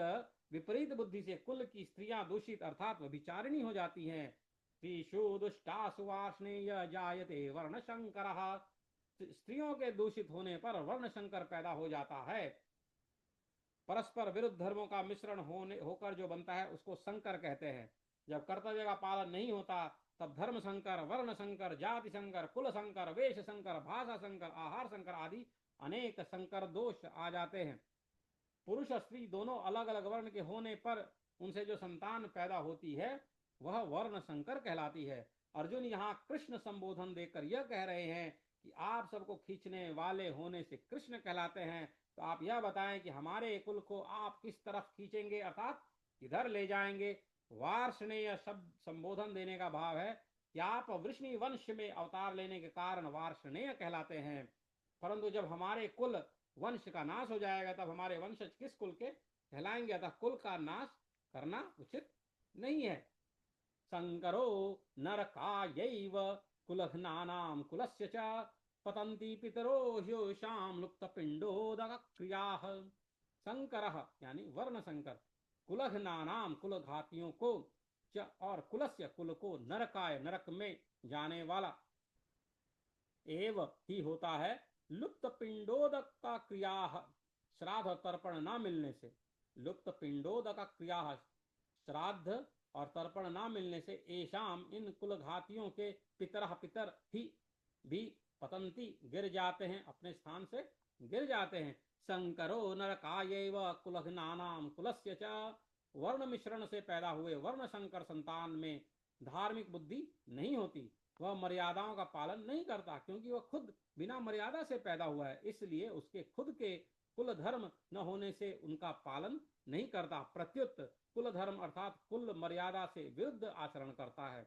विपरीत बुद्धि से कुल की स्त्रियां दूषित अर्थात व्यभिचारिणी हो जाती हैं। स्त्रीषु दुष्टासु वार्ष्णेय जायते वर्ण शंकर। स्त्रियों के दूषित होने पर वर्ण शंकर पैदा हो जाता है। परस्पर विरुद्ध धर्मों का मिश्रण होकर जो बनता है उसको संकर कहते हैं। जब कर्तव्य का पालन नहीं होता तब धर्म संकर, वर्ण संकर, जाति संकर, कुल संकर, वेश संकर, भाषा संकर, आहार संकर आदि अनेक संकर दोष आ जाते हैं। पुरुष और स्त्री दोनों अलग अलग वर्ण के होने पर उनसे जो संतान पैदा होती है वह वर्ण संकर कहलाती है। अर्जुन यहाँ कृष्ण संबोधन देकर यह कह रहे हैं कि आप सबको खींचने वाले होने से कृष्ण कहलाते हैं। तो आप यह बताएं कि हमारे कुल को आप किस तरफ खींचेंगे अर्थात किधर ले जाएंगे। वार्ष्णेय शब्द संबोधन देने का भाव है कि आप वृष्णि वंश में अवतार लेने के कारण वार्ष्णेय कहलाते हैं। परंतु जब हमारे कुल वंश का नाश हो जाएगा तब हमारे वंशज किस कुल के कहलाएंगे, अतः कुल का नाश करना उचित नहीं है। संकरो नरकायैव कुलघ्नानां कुलस्य च पतन्ति पितरो ह्योषां लुप्तपिण्डोदक क्रियाः। संकरः यानी वर्ण संकर, कुलघ्नानां कुलघातियों को, च और कुलस्य कुल को, नरकाय नरक में जाने वाला, एव ही होता है, लुप्त पिंडोदक का क्रिया, श्राद्ध तर्पण न मिलने से। लुप्त पिंडोदक क्रिया, श्राद्ध और तर्पण न मिलने से, एशाम इन कुलघातियों के, पितर पितर ही भी, पतंती गिर जाते हैं, अपने स्थान से गिर जाते हैं। संकरो नरकायैव कुलघ्नानाम कुलस्य च, वर्ण मिश्रण से पैदा हुए वर्ण संकर संतान में धार्मिक बुद्धि नहीं होती, वह मर्यादाओं का पालन नहीं करता, क्योंकि वह खुद बिना मर्यादा से पैदा हुआ है, इसलिए उसके खुद के कुल धर्म न होने से उनका पालन नहीं करता, प्रत्युत कुल धर्म अर्थात कुल मर्यादा से विरुद्ध आचरण करता है।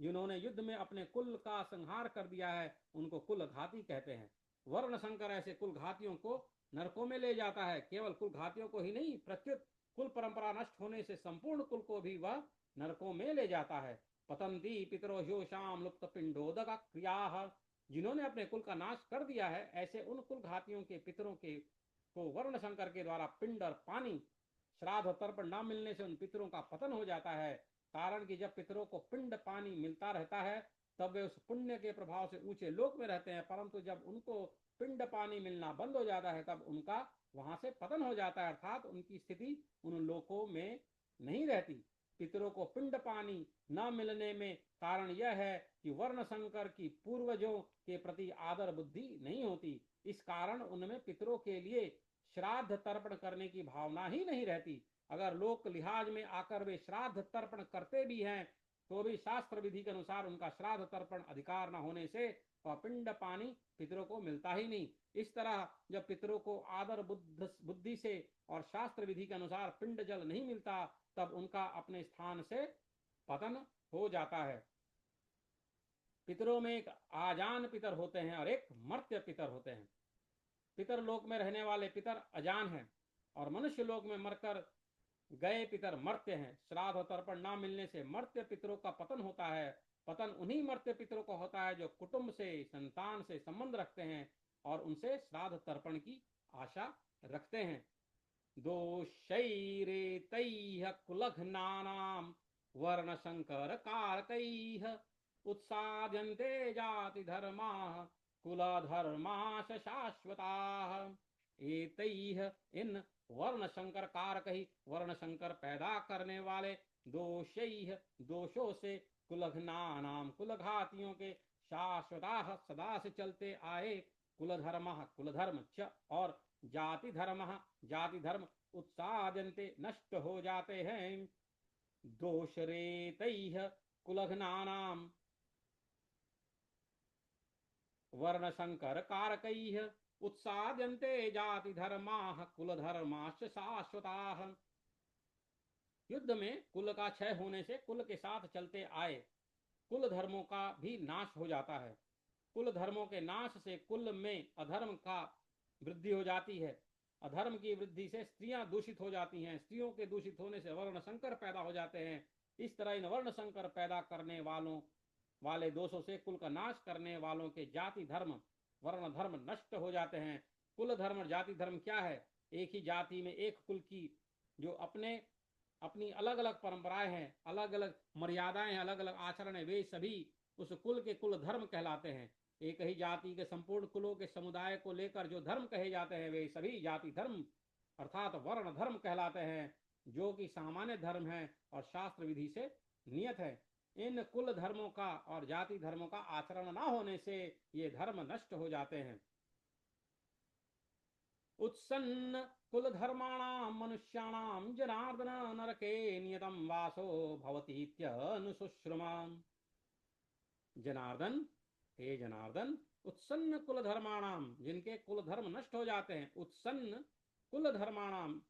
जिन्होंने युद्ध में अपने कुल का संहार कर दिया है उनको कुल घाती कहते हैं। वर्ण संकर ऐसे कुल घातियों को नरकों में ले जाता है। केवल कुल घातियों को ही नहीं, प्रत्युत कुल परंपरा नष्ट होने से संपूर्ण कुल को भी वह नरकों में ले जाता है। पतंती पितरो ह्योषाम लुप्त पिंडोदक क्रिया, जिन्होंने अपने कुल का नाश कर दिया है, ऐसे उन कुल घातियों के पितरों के को वर्ण शंकर के द्वारा पिंड और पानी, श्राद्ध तर्पण न मिलने से उन पितरों का पतन हो जाता है। कारण कि जब पितरों को पिंड पानी मिलता रहता है तब वे उस पुण्य के प्रभाव से ऊंचे लोक में रहते हैं, परंतु जब उनको पिंड पानी मिलना बंद हो जाता है तब उनका वहां से पतन हो जाता है, अर्थात उनकी स्थिति उन लोकों में नहीं रहती। पितरों को पिंड पानी न मिलने में कारण यह है कि वर्ण संकर की पूर्वजों के प्रति आदर बुद्धि नहीं होती। इस कारण उनमें पितरों के लिए श्राद्ध तर्पण करने की भावना ही नहीं रहती। अगर लोक लिहाज में आकर वे श्राद्ध तर्पण करते भी हैं तो भी शास्त्र विधि के अनुसार उनका श्राद्ध तर्पण अधिकार न होने से वह पिंड पानी पितरों को मिलता ही नहीं। इस तरह जब पितरों को आदर बुद्धि से और शास्त्र विधि के अनुसार पिंड जल नहीं मिलता तब उनका अपने स्थान से पतन हो जाता है। पितरों में एक आजान पितर होते हैं और एक मर्त्य पितर होते हैं। पितर लोक में रहने वाले पितर अजान हैं और मनुष्य लोक में मरकर गए पितर मर्त्य हैं। श्राद्ध और तर्पण न मिलने से मर्त्य पितरों का पतन होता है। पतन उन्हीं मर्त्य पितरों को होता है जो कुटुंब से, संतान से संबंध रखते हैं और उनसे श्राद्ध तर्पण की आशा रखते हैं। दोषैरेतैः कुलघ्नानां वर्णशंकर कारकैः उत्साद्यन्ते जातिधर्माः कुलधर्माश शाश्वताः। एतैः इन वर्ण शंकर कारक ही, वर्ण शंकर पैदा करने वाले, दोषैः दोषों से, कुलघ्नानां कुलघातियों के, शाश्वताः सदा से चलते आए, कुलधर्मः कुलधर्म, च और जाति धर्म जाति धर्म, उत्साद्यन्ते नष्ट हो जाते हैं। दोषरेतैः कुलघ्नानां वर्णशंकर कारकैः उत्साद्यन्ते जाति धर्माः कुलधर्माश्च शाश्वताः। युद्ध में कुल का क्षय होने से कुल के साथ चलते आए कुल धर्मों का भी नाश हो जाता है। कुल धर्मों के नाश से कुल में अधर्म का वृद्धि हो जाती है। अधर्म की वृद्धि से स्त्रियां दूषित हो जाती हैं। स्त्रियों के दूषित होने से वर्ण संकर पैदा हो जाते हैं। इस तरह इन वर्ण संकर पैदा करने वाले दोषों से कुल का नाश करने वालों के जाति धर्म, वर्ण धर्म नष्ट हो जाते हैं। कुल धर्म और जाति धर्म क्या है? एक ही जाति में एक कुल की जो अपनी अलग अलग परंपराएं हैं, अलग अलग मर्यादाएं हैं, अलग अलग आचरण है, वे सभी उस कुल के कुल धर्म कहलाते हैं। एक ही जाति के संपूर्ण कुलों के समुदाय को लेकर जो धर्म कहे जाते हैं वे सभी जाति धर्म अर्थात वर्ण धर्म कहलाते हैं, जो कि सामान्य धर्म है और शास्त्र विधि से नियत है। इन कुल धर्मों का और जाति धर्मों का आचरण न होने से ये धर्म नष्ट हो जाते हैं। उत्सन्न कुल धर्माणां मनुष्याणां जनार्दन नरके नियतं वासो भवतीत्यनुशुश्रुमा। जनार्दन, हे जनार्दन, उत्सन्न कुल धर्माणाम, जिनके कुल धर्म नष्ट हो जाते हैं, उत्सन्न कुल धर्माणाम,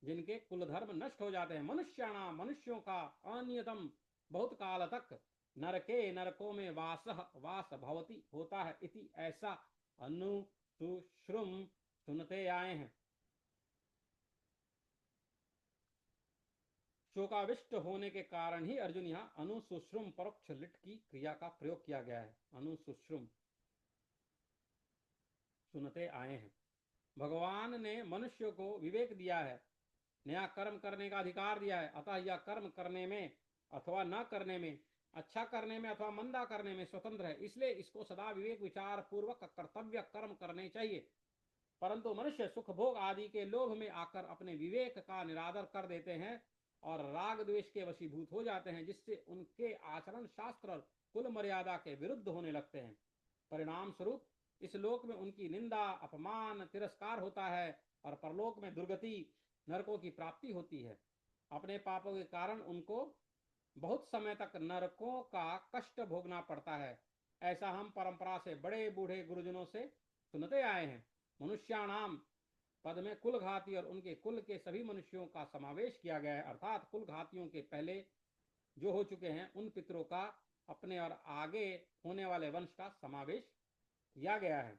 जिनके कुल धर्म नष्ट हो जाते हैं, मनुष्याणाम, मनुष्यों का, अनियतम, बहुत काल तक, नरके, नरकों में, वास भवती, होता है, इति, ऐसा, अनुशुश्रुम, सुनते आए हैं। शोकाविष्ट होने के कारण ही अर्जुन यहाँ अनुसुश्रुम परोक्ष लिट की क्रिया का प्रयोग किया गया है। अनुसुश्रुम, सुनते आए हैं। भगवान ने मनुष्य को विवेक दिया है, नया कर्म करने का अधिकार दिया है, अतः यह कर्म करने में अथवा न करने में, अच्छा करने में अथवा मंदा करने में स्वतंत्र है। इसलिए इसको सदा विवेक विचार पूर्वक कर्तव्य कर्म करने चाहिए। परंतु मनुष्य सुख भोग आदि के लोभ में आकर अपने विवेक का निरादर कर देते हैं और राग द्वेष के वशीभूत हो जाते हैं, जिससे उनके आचरण शास्त्र और कुल मर्यादा के विरुद्ध होने लगते हैं। परिणाम स्वरूप इस लोक में उनकी निंदा, अपमान, तिरस्कार होता है और परलोक में दुर्गति, नरकों की प्राप्ति होती है। अपने पापों के कारण उनको बहुत समय तक नरकों का कष्ट भोगना पड़ता है। ऐसा हम परंपरा से बड़े बूढ़े गुरुजनों से सुनते आए हैं। मनुष्याणाम पद में कुल घाती और उनके कुल के सभी मनुष्यों का समावेश किया गया है, अर्थात कुल घातियों के पहले जो हो चुके हैं उन पितरों का अपने और आगे होने वाले वंश का समावेश किया गया है।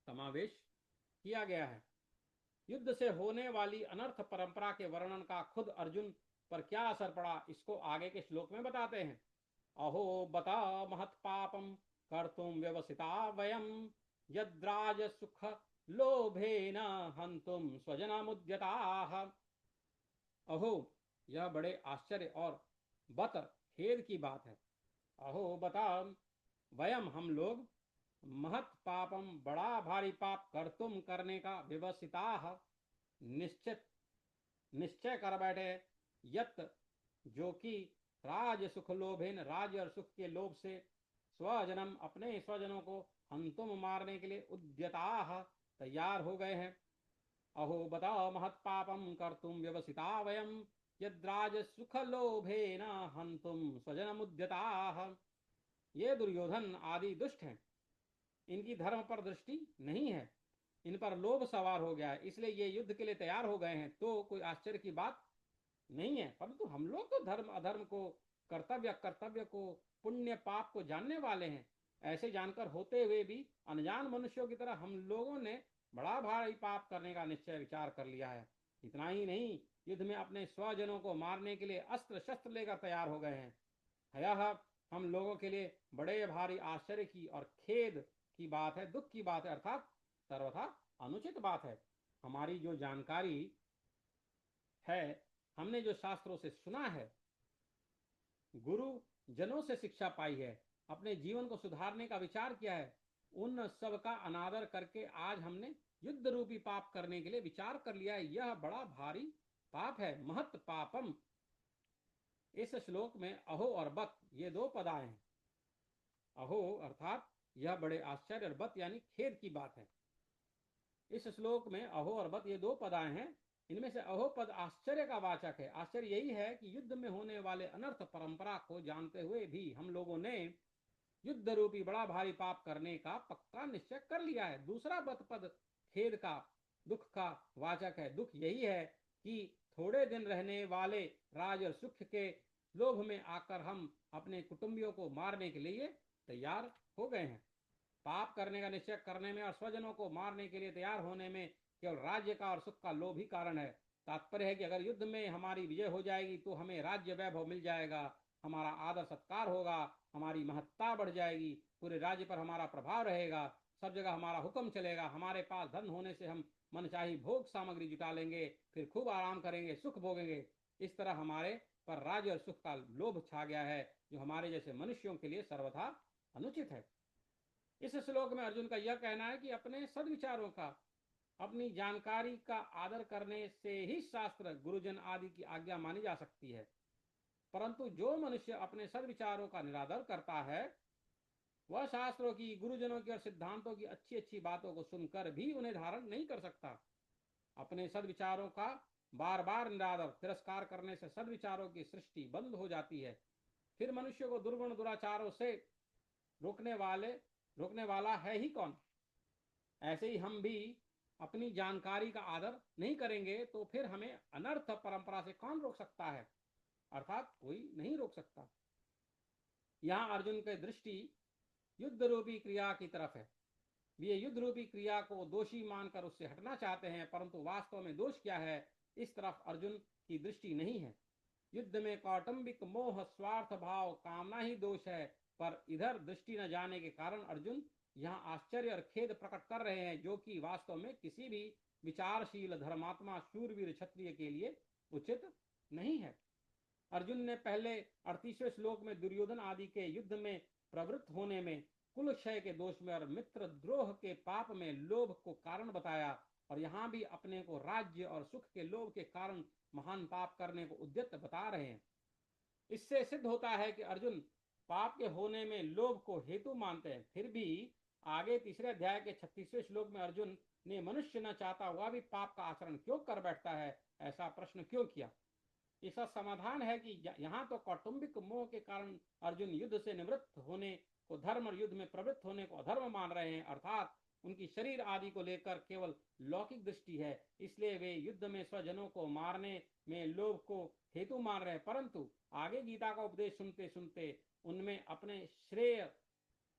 समावेश किया गया है। युद्ध से होने वाली अनर्थ परंपरा के वर्णन का खुद अर्जुन पर क्या असर पड़ा, इसको आगे के श्लोक में बताते हैं। अहो बता महत पापम कर्तुम व्यवसिता वयम यद्राज सुख लोभेन हंतुम स्वजनमुद्यताः। अहो, यह बड़े आश्चर्य और बत खेद की बात है। अहो बता, वयम हम लोग महत पापम बड़ा भारी पाप कर्तुम करने का व्यवसिता निश्चित निश्चय कर बैठे, यत जो कि राज सुख लोभेन राज और सुख के लोभ से स्वजनम अपने स्वजनों को हंतुम मारने के लिए उद्यता तैयार हो गए हैं। अहो बताओ महत पापम कर्तुम व्यवसिता वयम यद्राज सुख लोभेन हंतुम स्वजनम उद्यता। ये दुर्योधन आदि दुष्ट हैं, इनकी धर्म पर दृष्टि नहीं है, इन पर लोभ सवार हो गया है, इसलिए ये युद्ध के लिए तैयार हो गए हैं। तो कोई आश्चर्य की बात नहीं है। परंतु हम लोग तो धर्म अधर्म को, कर्तव्य कर्तव्य को, पुण्य पाप को जानने वाले हैं। ऐसे जानकर होते हुए भी अनजान मनुष्यों की तरह हम लोगों ने बड़ा भारी पाप करने का निश्चय विचार कर लिया है। इतना ही नहीं, युद्ध में अपने स्वजनों को मारने के लिए अस्त्र शस्त्र लेकर तैयार हो गए हैं। यह हम लोगों के लिए बड़े भारी आश्चर्य की और खेद की बात है, दुख की बात है, अर्थात सर्वथा अनुचित बात है। हमारी जो जानकारी है, हमने जो शास्त्रों से सुना है, गुरु जनों से शिक्षा पाई है, अपने जीवन को सुधारने का विचार किया है, उन सब का अनादर करके आज हमने युद्ध रूपी पाप करने के लिए विचार कर लिया है। यह बड़ा भारी पाप है, महत पापम। इस श्लोक में अहो और बत ये दो पद आए हैं। अहो अर्थात यह बड़े आश्चर्य और बत यानी खेद की बात है। इस श्लोक में अहो और बत ये दो पद आए हैं। इनमें से अहो पद आश्चर्य का वाचक है। आश्चर्य यही है कि युद्ध में होने वाले अनर्थ परंपरा को जानते हुए भी हम लोगों ने युद्ध रूपी बड़ा भारी पाप करने का पक्का निश्चय कर लिया है। दूसरा बत पद खेद का, दुख का वाचक है। दुख यही है कि थोड़े दिन रहने वाले राज और सुख के लोभ में आकर हम अपने कुटुंबियों को मारने के लिए तैयार हो गए हैं। पाप करने का निश्चय करने में और स्वजनों को मारने के लिए तैयार होने में केवल राज्य का और सुख का लोभ ही कारण है। तात्पर्य है कि अगर युद्ध में हमारी विजय हो जाएगी तो हमें राज्य वैभव मिल जाएगा, हमारा आदर सत्कार होगा, हमारी महत्ता बढ़ जाएगी, पूरे राज्य पर हमारा प्रभाव रहेगा, सब जगह हमारा हुक्म चलेगा, हमारे पास धन होने से हम मनचाही भोग सामग्री जुटा लेंगे, फिर खूब आराम करेंगे, सुख भोगेंगे। इस तरह हमारे पर राज्य और सुख का लोभ छा गया है, जो हमारे जैसे मनुष्यों के लिए सर्वथा अनुचित है। इस श्लोक में अर्जुन का यह कहना है कि अपने सद्विचारों का, अपनी जानकारी का आदर करने से ही शास्त्र, गुरुजन आदि की आज्ञा मानी जा सकती है। परंतु जो मनुष्य अपने सद्विचारों का निरादर करता है, वह शास्त्रों की, गुरुजनों की और सिद्धांतों की अच्छी अच्छी बातों को सुनकर भी उन्हें धारण नहीं कर सकता। अपने सद्विचारों का बार बार निरादर, तिरस्कार करने से सद्विचारों की सृष्टि बंद हो जाती है। फिर मनुष्य को दुर्गुण दुराचारों से रोकने वाले रोकने वाला है ही कौन। ऐसे ही हम भी अपनी जानकारी का आदर नहीं करेंगे तो फिर हमें अनर्थ परंपरा से कौन रोक सकता है, अर्थात कोई नहीं रोक सकता। यहां अर्जुन की दृष्टि युद्ध रूपी क्रिया की तरफ है। वे युद्ध रूपी क्रिया को दोषी मानकर उससे हटना चाहते हैं, परंतु वास्तव में दोष क्या है, इस तरफ अर्जुन की दृष्टि नहीं है। युद्ध में कौटुंबिक मोह, स्वार्थ भाव, कामना ही दोष है, पर इधर दृष्टि न जाने के कारण अर्जुन यहाँ आश्चर्य और खेद प्रकट कर रहे हैं, जो कि वास्तव में किसी भी विचारशील धर्मात्मा शूरवीर क्षत्रिय के लिए उचित नहीं है। अर्जुन ने पहले 38वें श्लोक में दुर्योधन आदि के युद्ध में प्रवृत्त होने में, कुल क्षय के दोष में और मित्र द्रोह के पाप में लोभ को कारण बताया, और यहाँ भी अपने को राज्य और सुख के लोभ के कारण महान पाप करने को उद्यत बता रहे हैं। इससे सिद्ध होता है कि अर्जुन पाप के होने में लोभ को हेतु मानते हैं। फिर भी आगे तीसरे अध्याय के 36वें श्लोक में अर्जुन ने मनुष्य न चाहता हुआ भी पाप का आचरण क्यों कर बैठता है, ऐसा प्रश्न क्यों किया। इसका समाधान है कि यहाँ तो कौटुंबिक मोह के कारण अर्जुन युद्ध से निवृत्त होने को धर्म और युद्ध में प्रवृत्त होने को अधर्म मान रहे हैं, अर्थात उनकी शरीर आदि को लेकर केवल लौकिक दृष्टि है, इसलिए वे युद्ध में स्वजनों को मारने में लोभ को हेतु मान रहे हैं। परंतु आगे गीता का उपदेश सुनते सुनते उनमें अपने श्रेय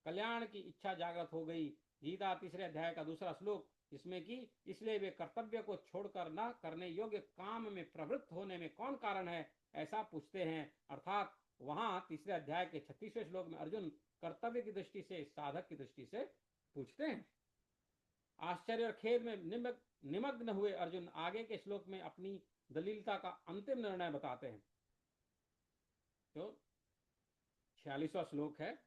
कल्याण की इच्छा जागृत हो गई। गीता तीसरे अध्याय का दूसरा श्लोक, जिसमें कि इसलिए वे कर्तव्य को छोड़कर न करने योग्य काम में प्रवृत्त होने में कौन कारण है, ऐसा पूछते हैं। अर्थात वहां तीसरे अध्याय के 36वें श्लोक में अर्जुन कर्तव्य की दृष्टि से, साधक की दृष्टि से पूछते हैं। आश्चर्य और खेद में निमग्न हुए अर्जुन आगे के श्लोक में अपनी दलीलता का अंतिम निर्णय बताते हैं। तो 46वां श्लोक है,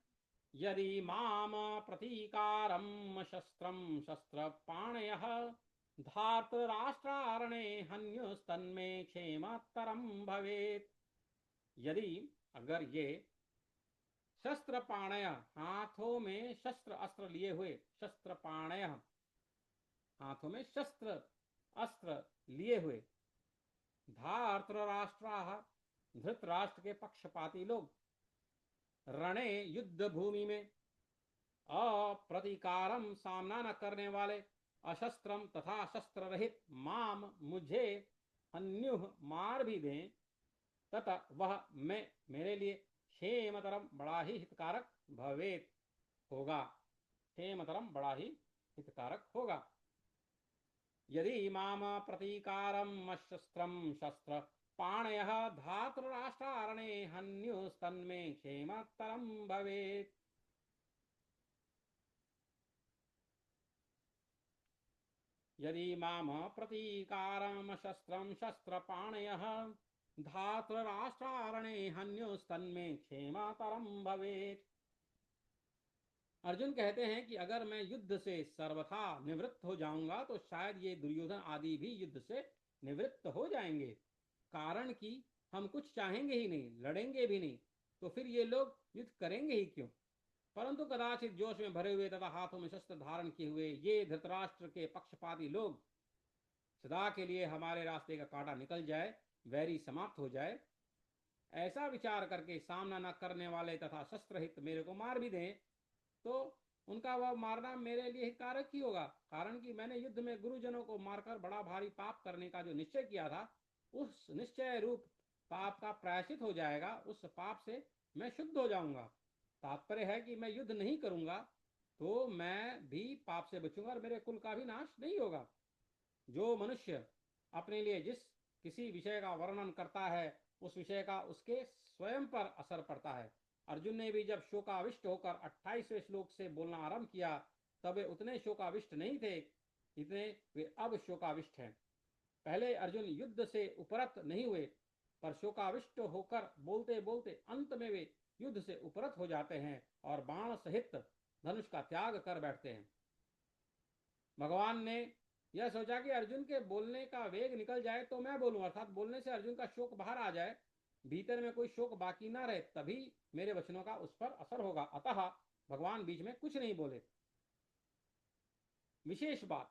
यदि माम प्रतीकारम शस्त्रम शस्त्रपाणयः धार्तराष्ट्रारणे हन्युस्तन्मे क्षेमतरम भवेत्। यदि, अगर ये शस्त्र पाणय, हाथों में शस्त्र अस्त्र लिए हुए, शस्त्र पाणय, हाथों में शस्त्र अस्त्र लिए हुए, धार्तराष्ट्राः, धृतराष्ट्र के पक्षपाती लोग, रणे युद्ध भूमि में, अप्रतिकारम सामना न करने वाले, अशस्त्रम तथा शस्त्र रहित, माम मुझे, अन्युह मार भी दें, तथा वह मैं मेरे लिए क्षेमतरम बड़ा ही हितकारक भवेत होगा, क्षेमतरम बड़ा ही हितकारक होगा। यदि माम प्रतीकारम शस्त्रम शस्त्र पाणयः धातुराष्ट्रारणे हन्युस्तन्मे क्षेमतरम भवेत्। यदि माम प्रतीकारम शस्त्रम शस्त्रपाणयः धातुराष्ट्रारणे हन्युस्तन्मे क्षेमतरम भवेत्। अर्जुन कहते हैं कि अगर मैं युद्ध से सर्वथा निवृत्त हो जाऊंगा तो शायद ये दुर्योधन आदि भी युद्ध से निवृत्त हो जाएंगे, कारण कि हम कुछ चाहेंगे ही नहीं, लड़ेंगे भी नहीं, तो फिर ये लोग युद्ध करेंगे ही क्यों। परंतु कदाचित जोश में भरे हुए तथा हाथों में शस्त्र धारण किए हुए ये धृतराष्ट्र के पक्षपाती लोग सदा के लिए हमारे रास्ते का कांटा निकल जाए, वैरी समाप्त हो जाए, ऐसा विचार करके सामना न करने वाले तथा शस्त्र हित मेरे को मार भी दें, तो उनका वह मारना मेरे लिए हितकारक ही होगा, कारण कि मैंने युद्ध में गुरुजनों को मारकर बड़ा भारी पाप करने का जो निश्चय किया था, उस निश्चय रूप पाप का प्रायश्चित हो जाएगा, उस पाप से मैं शुद्ध हो जाऊंगा। तात्पर्य है कि मैं युद्ध नहीं करूंगा तो मैं भी पाप से बचूंगा और मेरे कुल का भी नाश नहीं होगा। जो मनुष्य अपने लिए जिस किसी विषय का वर्णन करता है, उस विषय का उसके स्वयं पर असर पड़ता है। अर्जुन ने भी जब शोकाविष्ट होकर 28वें श्लोक से बोलना आरंभ किया, तब वे उतने शोकाविष्ट नहीं थे जितने वे अब शोकाविष्ट हैं। पहले अर्जुन युद्ध से उपरत नहीं हुए, पर शोकाविष्ट होकर बोलते बोलते अंत में वे युद्ध से उपरत हो जाते हैं और बाण सहित धनुष का त्याग कर बैठते हैं। भगवान ने यह सोचा कि अर्जुन के बोलने का वेग निकल जाए तो मैं बोलूं, अर्थात बोलने से अर्जुन का शोक बाहर आ जाए, भीतर में कोई शोक बाकी ना रहे, तभी मेरे वचनों का उस पर असर होगा। अतः भगवान बीच में कुछ नहीं बोले। विशेष बात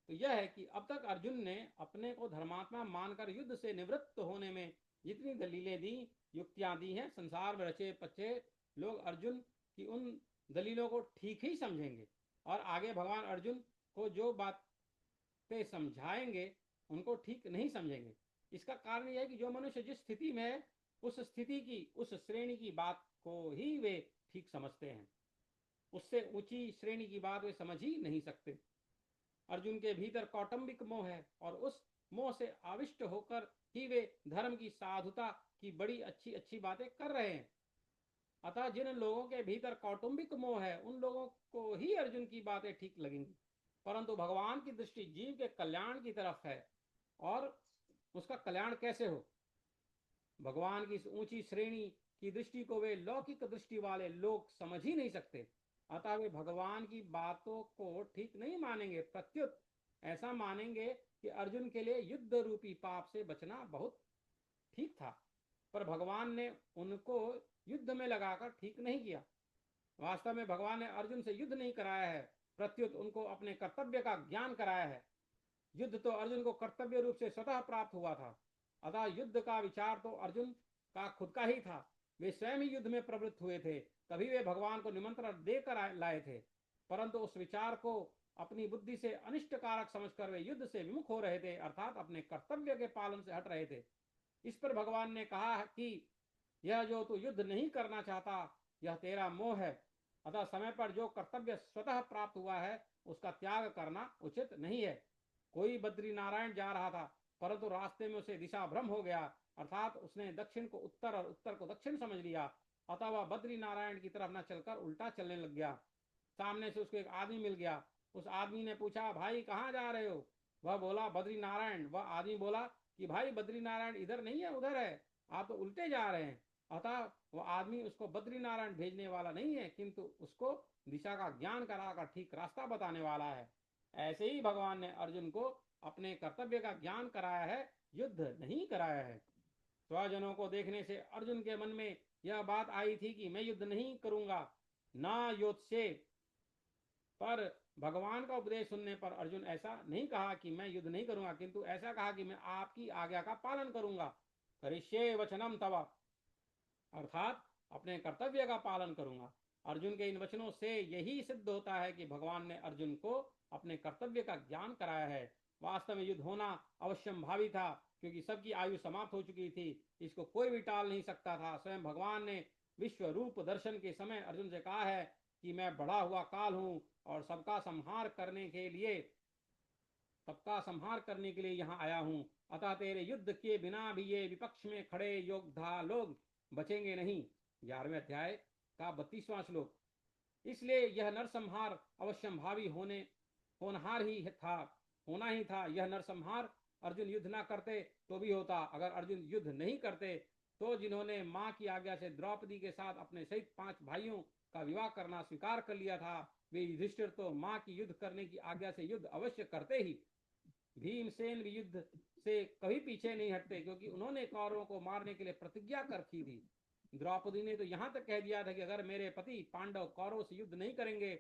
तो यह है कि अब तक अर्जुन ने अपने को धर्मात्मा मानकर युद्ध से निवृत्त होने में जितनी दलीलें दी, युक्तियां दी हैं, संसार में रचे पचे लोग अर्जुन की उन दलीलों को ठीक ही समझेंगे, और आगे भगवान अर्जुन को जो बातें समझाएंगे उनको ठीक नहीं समझेंगे। इसका कारण यह है कि जो मनुष्य जिस स्थिति में है, उस स्थिति की, उस श्रेणी की बात को ही वे ठीक समझते हैं। उससे ऊंची श्रेणी की बात वे समझ ही नहीं सकते। अर्जुन के भीतर कौटुंबिक मोह है और उस मोह से आविष्ट होकर ही वे धर्म की साधुता की बड़ी अच्छी अच्छी बातें कर रहे हैं। अतः जिन लोगों के भीतर कौटुंबिक मोह है उन लोगों को ही अर्जुन की बातें ठीक लगेंगी, परंतु भगवान की दृष्टि जीव के कल्याण की तरफ है। और उसका कल्याण कैसे हो? भगवान की इस ऊंची श्रेणी की दृष्टि को वे लौकिक दृष्टि वाले लोग समझ ही नहीं सकते। अतः वे भगवान की बातों को ठीक नहीं मानेंगे, प्रत्युत ऐसा मानेंगे कि अर्जुन के लिए युद्ध रूपी पाप से बचना बहुत ठीक था, पर भगवान ने उनको युद्ध में लगाकर ठीक नहीं किया। वास्तव में भगवान ने अर्जुन से युद्ध नहीं कराया है, प्रत्युत उनको अपने कर्तव्य का ज्ञान कराया है। युद्ध तो अर्जुन को कर्तव्य रूप से स्वतः प्राप्त हुआ था, अतः युद्ध का विचार तो अर्जुन का खुद का ही था। वे स्वयं ही युद्ध में प्रवृत्त हुए थे, तभी वे भगवान को निमंत्रण देकर लाए थे, परंतु उस विचार को अपनी बुद्धि से अनिष्ट कारक समझकर वे युद्ध से विमुख हो रहे थे, अर्थात अपने कर्तव्य के पालन से हट रहे थे। इस पर भगवान ने कहा कि यह जो तू युद्ध नहीं करना चाहता यह तेरा मोह है, अतः समय पर जो कर्तव्य स्वतः प्राप्त हुआ है उसका त्याग करना उचित नहीं है। कोई बद्री नारायण जा रहा था, परंतु रास्ते में उसे दिशा भ्रम हो गया, अर्थात उसने दक्षिण को उत्तर और उत्तर को दक्षिण समझ लिया, अतः वह बद्री नारायण की तरफ न चलकर उल्टा चलने लग गया। सामने से उसको एक आदमी मिल गया। उस आदमी ने पूछा, भाई कहाँ जा रहे हो? वह बोला, बद्री नारायण। वह आदमी बोला कि भाई बद्री नारायण इधर नहीं है, उधर है, आप तो उल्टे जा रहे हैं। अतः वह आदमी उसको बद्री नारायण भेजने वाला नहीं है, किंतु उसको दिशा का ज्ञान कराकर ठीक रास्ता बताने वाला है। ऐसे ही भगवान ने अर्जुन को अपने कर्तव्य का ज्ञान कराया है, युद्ध नहीं कराया है। स्वजनों को देखने से अर्जुन के मन में यह बात आई थी कि मैं युद्ध नहीं करूंगा, ना योत्से। पर भगवान का उपदेश सुनने पर अर्जुन ऐसा नहीं कहा कि मैं युद्ध नहीं करूंगा, किंतु ऐसा कहा कि मैं आपकी आज्ञा का पालन करूंगा। करिष्ये वचनम तव, अर्थात अपने कर्तव्य का पालन करूंगा। अर्जुन के इन वचनों से यही सिद्ध होता है कि भगवान ने अर्जुन को अपने कर्तव्य का ज्ञान कराया है। वास्तव में युद्ध होना अवश्यम भावी था, क्योंकि सबकी आयु समाप्त हो चुकी थी, इसको कोई भी टाल नहीं सकता था। स्वयं भगवान ने विश्व रूप दर्शन के समय अर्जुन से कहा है कि मैं बढ़ा हुआ काल हूं और सबका संहार करने के लिए यहाँ आया हूँ। अतः तेरे युद्ध के बिना भी ये विपक्ष में खड़े योद्धा लोग बचेंगे नहीं। 11वें अध्याय का 32वां श्लोक। इसलिए यह नरसंहार अवश्यंभावी होना ही था। यह नरसंहार अर्जुन युद्ध ना करते तो भी होता। अगर अर्जुन युद्ध नहीं करते तो जिन्होंने मां की आज्ञा से द्रौपदी के साथ अपने सहित 5 भाइयों का विवाह करना स्वीकार कर लिया था, वे युधिष्ठिर तो मां की युद्ध करने की आज्ञा से युद्ध अवश्य करते ही। भीमसेन भी युद्ध से कभी पीछे नहीं हटते, क्योंकि उन्होंने कौरवों को मारने के लिए प्रतिज्ञा कर रखी थी। द्रौपदी ने तो यहां तक कह दिया था कि अगर मेरे पति पांडव कौरवों से युद्ध नहीं करेंगे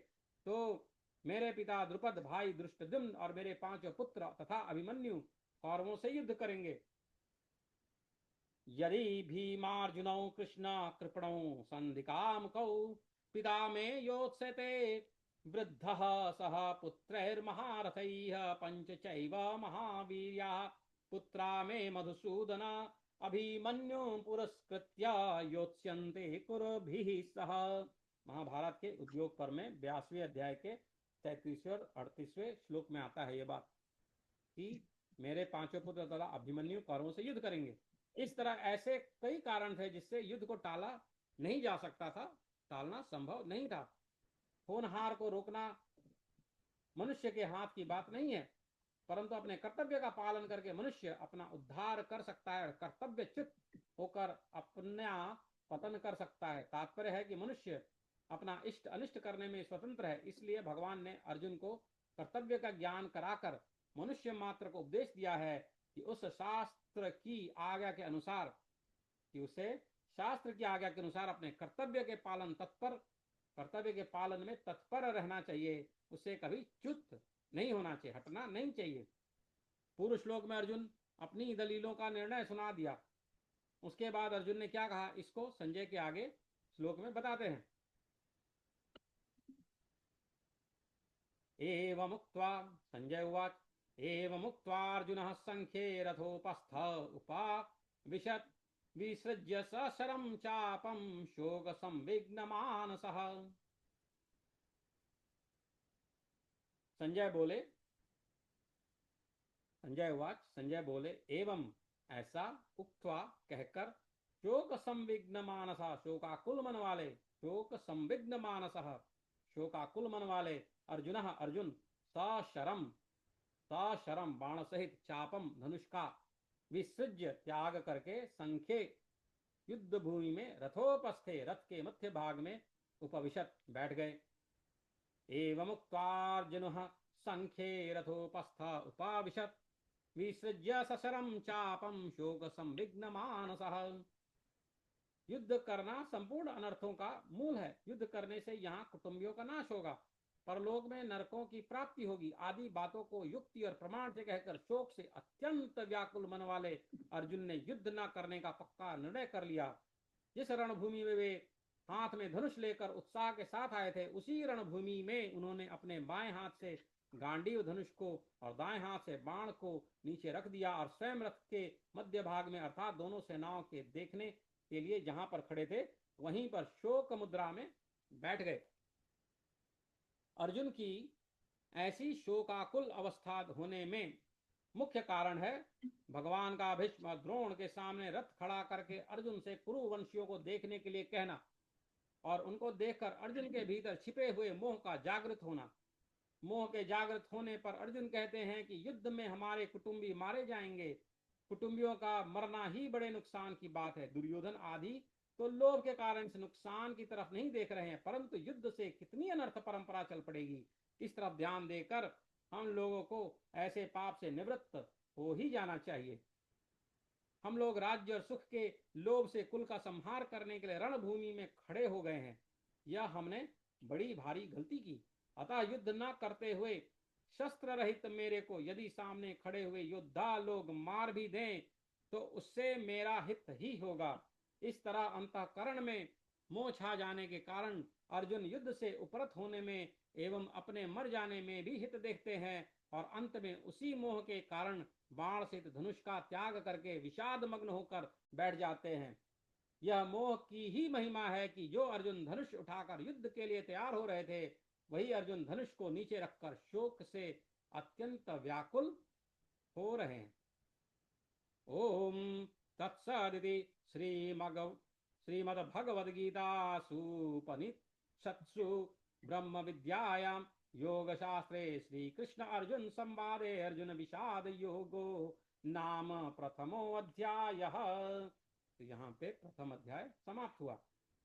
तो मेरे पिता द्रुपद, भाई धृष्टद्युम्न और मेरे 5 पुत्र तथा अभिमन्यु कौरवों से युद्ध करेंगे। यदि भीमार्जुनौ कृष्ण कृपणौ संधिकामकौ पिता मे योत्स्यते वृद्धः सह पुत्रैर्महारथैः पंच चैव महावीर्याः पुत्रा मे मधुसूदन अभिमन्यु पुरस्कृत्य योत्स्यन्ते कुरुभिः सह। महाभारत के उद्योग पर्व में 82वें अध्याय के 33वें और 38वें श्लोक में आता है ये बात कि मेरे 5 पुत्र तथा अभिमन्यु कौरवों से युद्ध करेंगे। इस तरह ऐसे कई कारण थे जिससे युद्ध को टाला नहीं जा सकता था, टालना संभव नहीं था। होनहार को रोकना मनुष्य के हाथ की बात नहीं है, परंतु अपने कर्तव्य का पालन करके मनुष्य अपना उद्धार कर सकता है, कर्तव्य च्युत होकर अपना पतन कर सकता है। तात्पर्य है कि मनुष्य अपना इष्ट अनिष्ट करने में स्वतंत्र है। इसलिए भगवान ने अर्जुन को कर्तव्य का ज्ञान कराकर मनुष्य मात्र को उपदेश दिया है कि उसे शास्त्र की आज्ञा के अनुसार अपने कर्तव्य के पालन में तत्पर रहना चाहिए। उससे कभी च्युत नहीं होना चाहिए, हटना नहीं चाहिए। पूर्व श्लोक में अर्जुन अपनी दलीलों का निर्णय सुना दिया। उसके बाद अर्जुन ने क्या कहा, इसको संजय के आगे श्लोक में बताते हैं। एवमुक्त्वा संजय उवाच एवमुक्त्वार्जुनः संख्ये रथोपस्थ उपाविशत् विसृज्य सशरं चापं शोक संविघ्नमानसः। संजय उवाच, संजय बोले, एवं ऐसा उक्त्वा कहकर शोक संविघ्न मानसा शोकाकुल मन वाले शोक संविघ्न मानसः शोकाकुल मन वाले अर्जुन अर्जुन सशरम सशरम बाण सहित चापम धनुष का विसृज्य त्याग करके संख्ये युद्ध भूमि में रथोपस्थे रथ के मध्य भाग में उपविशत बैठ गए। एवमुक्त्वार्जुनः संख्ये रथोपस्थ उपाविशत विसृज्य सशरम चापम शोक संविघ्न मानसः। युद्ध करना संपूर्ण अनर्थों का मूल है। युद्ध करने से यहाँ कुटुंबियों का नाश होगा, परलोक में नरकों की प्राप्ति होगी आदि बातों को युक्ति और प्रमाण से कहकर शोक से अत्यंत व्याकुल मन वाले अर्जुन ने युद्ध न करने का पक्का निर्णय कर लिया। जिस रणभूमि में वे हाथ में धनुष लेकर उत्साह के साथ आए थे, उसी रणभूमि में उन्होंने अपने बाएं हाथ से गांडीव धनुष को और दाएं हाथ से बाण को नीचे रख दिया और स्वयं रथ के मध्य भाग में अर्थात दोनों सेनाओं के देखने के लिए जहां पर खड़े थे वहीं पर शोक मुद्रा में बैठ गए। अर्जुन की ऐसी शोकाकुल अवस्था होने में मुख्य कारण है भगवान का भीष्म द्रोण के सामने रथ खड़ा करके अर्जुन से कुरुवंशियों को देखने के लिए कहना और उनको देखकर अर्जुन के भीतर छिपे हुए मोह का जागृत होना। मोह के जागृत होने पर अर्जुन कहते हैं कि युद्ध में हमारे कुटुंबी मारे जाएंगे, कुटुंबियों का मरना ही बड़े नुकसान की बात है। दुर्योधन आदि तो लोभ के कारण से नुकसान की तरफ नहीं देख रहे हैं, परंतु युद्ध से कितनी अनर्थ परंपरा चल पड़ेगी, इस तरफ ध्यान देकर हम लोगों को ऐसे पाप से निवृत्त हो ही जाना चाहिए। हम लोग राज्य और सुख के लोभ से कुल का संहार करने के लिए रणभूमि में खड़े हो गए हैं, यह हमने बड़ी भारी गलती की। अतः युद्ध न करते हुए शस्त्र रहित मेरे को यदि सामने खड़े हुए योद्धा लोग मार भी दें तो उससे मेरा हित ही होगा। इस तरह अंतःकरण में मोह छा जाने के कारण अर्जुन युद्ध से उपरत होने में एवं अपने मर जाने में भी हित देखते हैं और अंत में उसी मोह के कारण बाण से धनुष का त्याग करके विषाद मग्न होकर बैठ जाते हैं। यह मोह की ही महिमा है कि जो अर्जुन धनुष उठाकर युद्ध के लिए तैयार हो रहे थे, वही अर्जुन धनुष को नीचे रखकर शोक से अत्यंत व्याकुल हो रहे हैं। ओम तत्सदिति श्रीमद्भगवद्गीतासूपनिषत्सु ब्रह्म विद्यायां योग शास्त्रे श्री कृष्ण अर्जुन संवादे अर्जुन विषाद योगो नाम प्रथमो अध्याय। तो यहाँ पे प्रथम अध्याय समाप्त हुआ।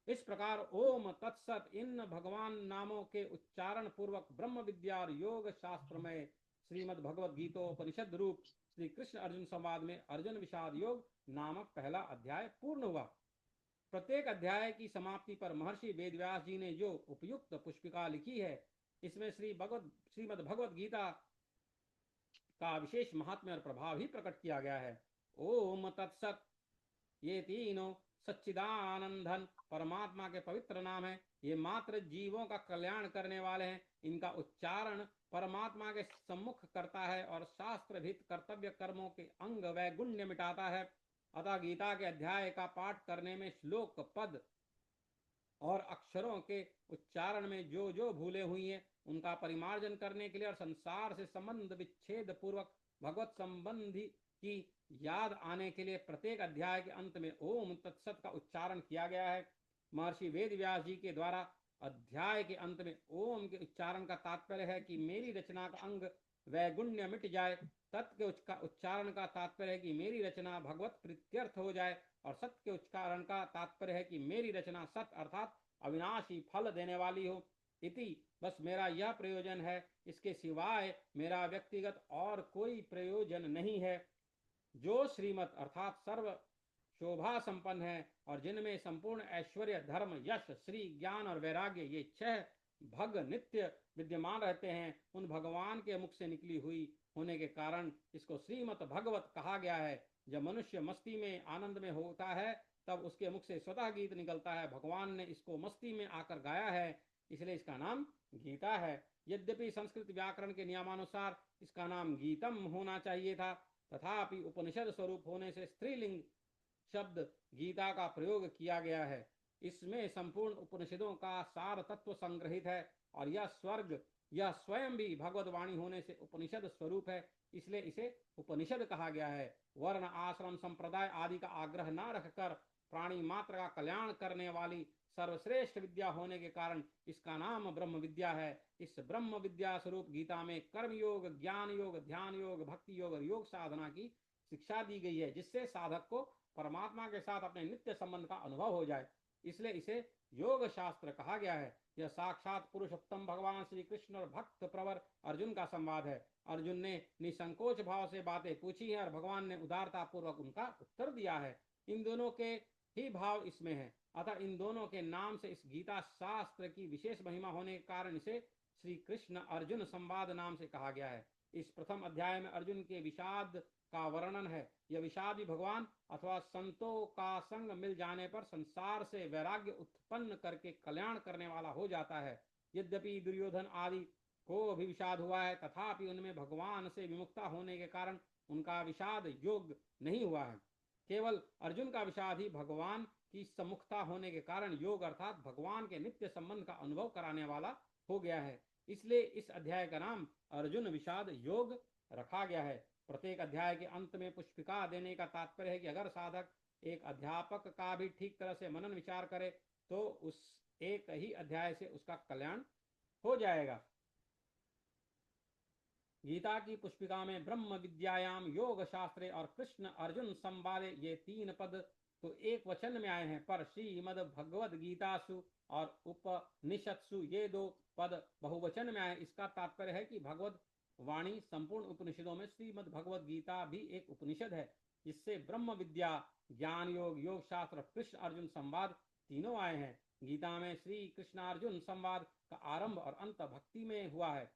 इस प्रकार ओम तत्सत इन भगवान नामों के उच्चारण पूर्वक ब्रह्म विद्या और योग शास्त्र में श्रीमद् भगवद गीतोपनिषद रूप श्री कृष्ण अर्जुन संवाद में अर्जुन विषाद योग नामक पहला अध्याय पूर्ण हुआ। प्रत्येक अध्याय की समाप्ति पर महर्षि वेदव्यास जी ने जो उपयुक्त पुष्पिका लिखी है, इसमें श्रीमद् भगवद गीता का विशेष महात्म्य और प्रभाव ही प्रकट किया गया है। ओम तत्सत, ये तीनों सच्चिदानंदन परमात्मा के पवित्र नाम है। ये मात्र जीवों का कल्याण करने वाले हैं। इनका उच्चारण परमात्मा के सम्मुख करता है और शास्त्र भीत कर्तव्य कर्मों के अंग वैगुण्य मिटाता है। अतः गीता के अध्याय का पाठ करने में श्लोक पद और अक्षरों के उच्चारण में जो जो भूले हुई हैं उनका परिमार्जन करने के लिए और संसार से संबंध विच्छेद पूर्वक भगवत संबंधी की याद आने के लिए प्रत्येक अध्याय के अंत में ओम तत्सत का उच्चारण किया गया है। महर्षि वेदव्यास जी के द्वारा अध्याय के अंत में ओम के उच्चारण का तात्पर्य है कि मेरी रचना का अंग वैगुण्य मिट जाए। तत् के उच्चारण का तात्पर्य है कि मेरी रचना भगवत प्रीत्यर्थ हो जाए और सत्य के उच्चारण का तात्पर्य है कि मेरी रचना सत्य अर्थात अविनाशी फल देने वाली हो। इति बस मेरा यह प्रयोजन है, इसके सिवाय मेरा व्यक्तिगत और कोई प्रयोजन नहीं है। जो श्रीमत अर्थात सर्व शोभा संपन्न है और जिनमें संपूर्ण ऐश्वर्य धर्म यश श्री ज्ञान और वैराग्य ये 6 भग नित्य विद्यमान रहते हैं, उन भगवान के मुख से निकली हुई होने के कारण इसको श्रीमत भगवत कहा गया है। जब मनुष्य मस्ती में आनंद में होता है तब उसके मुख से स्वतः गीत निकलता है। भगवान ने इसको मस्ती में आकर गाया है, इसलिए इसका नाम गीता है। यद्यपि संस्कृत व्याकरण के नियमानुसार इसका नाम गीतम होना चाहिए था, तथापि उपनिषद स्वरूप होने से स्त्रीलिंग शब्द गीता का प्रयोग किया गया है। इसमें संपूर्ण उपनिषदों का सार तत्व संग्रहित है और यह स्वर्ग यह स्वयं भी भगवत वाणी होने से उपनिषद स्वरूप है, इसलिए इसे उपनिषद कहा गया है। वर्ण आश्रम संप्रदाय आदि का आग्रह न रखकर प्राणी मात्र का कल्याण करने वाली सर्वश्रेष्ठ विद्या होने के कारण इसका नाम ब्रह्म विद्या है। इस ब्रह्म विद्या स्वरूप गीता में कर्म योग, ज्ञान योग, ध्यान योग, भक्ति योग और योग साधना की शिक्षा दी गई है, जिससे साधक को परमात्मा के साथ अपने नित्य संबंध का अनुभव हो जाए, इसलिए इसे योग शास्त्र कहा गया है। यह साक्षात पुरुषोत्तम भगवान श्री कृष्ण और भक्त प्रवर अर्जुन का संवाद है। अर्जुन ने निसंकोच भाव से बातें पूछी है और भगवान ने उदारता पूर्वक उनका उत्तर दिया है। इन दोनों के ही भाव इसमें है, अतः इन दोनों के नाम से इस गीता शास्त्र की विशेष महिमा होने के कारण इसे श्री कृष्ण अर्जुन संवाद नाम से कहा गया है। इस प्रथम अध्याय में अर्जुन के विषाद का वर्णन है। यह विषाद भी भगवान अथवा संतों का संग मिल जाने पर संसार से वैराग्य उत्पन्न करके कल्याण करने वाला हो जाता है। यद्यपि दुर्योधन आदि को भी विषाद हुआ है, तथापि उनमें भगवान से विमुक्ता होने के कारण उनका विषाद योग नहीं हुआ है। केवल अर्जुन का विषाद ही भगवान की सम्मुखता होने के कारण योग अर्थात भगवान के नित्य संबंध का अनुभव कराने वाला हो गया है। इसलिए इस अध्याय का नाम अर्जुन विषाद योग रखा गया है। प्रत्येक अध्याय के अंत में पुष्पिका देने का तात्पर्य है कि अगर साधक एक अध्यापक का भी ठीक तरह से मनन विचार करे तो उस एक ही अध्याय से उसका कल्याण हो जाएगा। गीता की पुष्पिका में ब्रह्म विद्यायाम योग शास्त्रे और कृष्ण अर्जुन संवादे ये तीन पद तो एक वचन में आए हैं, पर श्रीमद भगवद गीतासु और उपनिषत्सु ये दो पद बहुवचन में आए। इसका तात्पर्य है कि भगवद वाणी संपूर्ण उपनिषदों में श्रीमद भगवद गीता भी एक उपनिषद है, जिससे ब्रह्म विद्या, ज्ञान योग, योग शास्त्र, कृष्ण अर्जुन संवाद तीनों आए हैं। गीता में श्री कृष्णार्जुन संवाद का आरंभ और अंत भक्ति में हुआ है।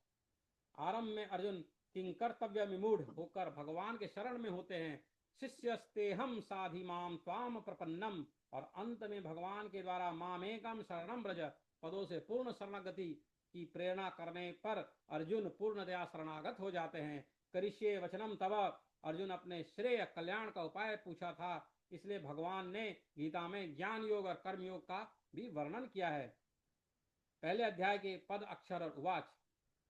आरंभ में अर्जुन किंकर्तव्य विमूढ़ होकर भगवान के शरण में होते हैं, शिष्यस्तेहम साधि माम त्वाम प्रपन्नम, और अंत में भगवान के द्वारा मामेकम शरणम ब्रज पदों से पूर्ण शरणागति की प्रेरणा करने पर अर्जुन पूर्णतया शरणागत हो जाते हैं। करिष्ये वचनम तव, अर्जुन अपने श्रेय कल्याण का उपाय पूछा था, इसलिए भगवान ने गीता में ज्ञान योग और कर्म योग का भी वर्णन किया है। पहले अध्याय के पद अक्षर और उवाच।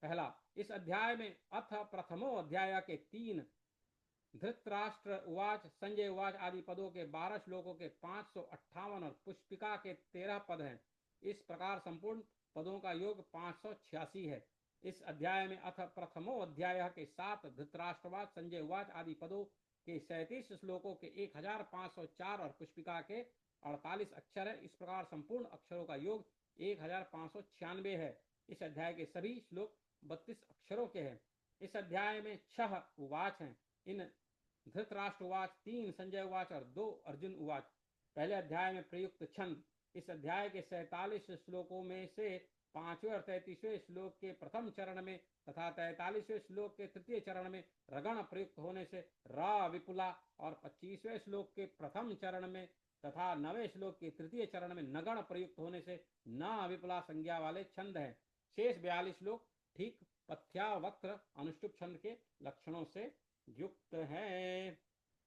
पहला, इस अध्याय में अथ प्रथमो अध्याय के 3 धृतराष्ट्र उवाच, संजय उवाच आदि पदों के 12 श्लोकों के 558 और पुष्पिका के 13 पद हैं। इस प्रकार संपूर्ण पदों का योग 586 है। इस अध्याय में अथ प्रथमो अध्याय के 7 धृतराष्ट्रवाच, संजय उवाच आदि पदों के 37 श्लोकों के 1504 और पुष्पिका के 48 अक्षर है। इस प्रकार संपूर्ण अक्षरों का योग 1596 है। इस अध्याय के सभी श्लोक 32 अक्षरों के हैं। इस अध्याय में 6 उवाच हैं। इन धृतराष्ट्र उवाच, 3 संजय उवाच और 2 अर्जुन उवाच। पहले अध्याय में प्रयुक्त छंद। इस अध्याय के 47 श्लोकों में से 5वें और 33वें श्लोक के प्रथम चरण में तथा 43वें श्लोक के तृतीय चरण में रगण प्रयुक्त होने से रा विपुला, और 25वें श्लोक के प्रथम चरण में तथा 9वें श्लोक के तृतीय चरण में नगण प्रयुक्त होने से न विपुला संज्ञा वाले छंद हैं। शेष 42 श्लोक ठीक पथ्यावक्त्र अनुष्टुप छंद के लक्षणों से युक्त है।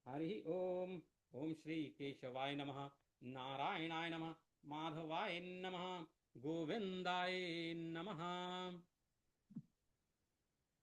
हरि ओम। ओम श्री केशवाय नमः, नारायणाय नमः, माधवाय नमः, गोविंदाय नमः।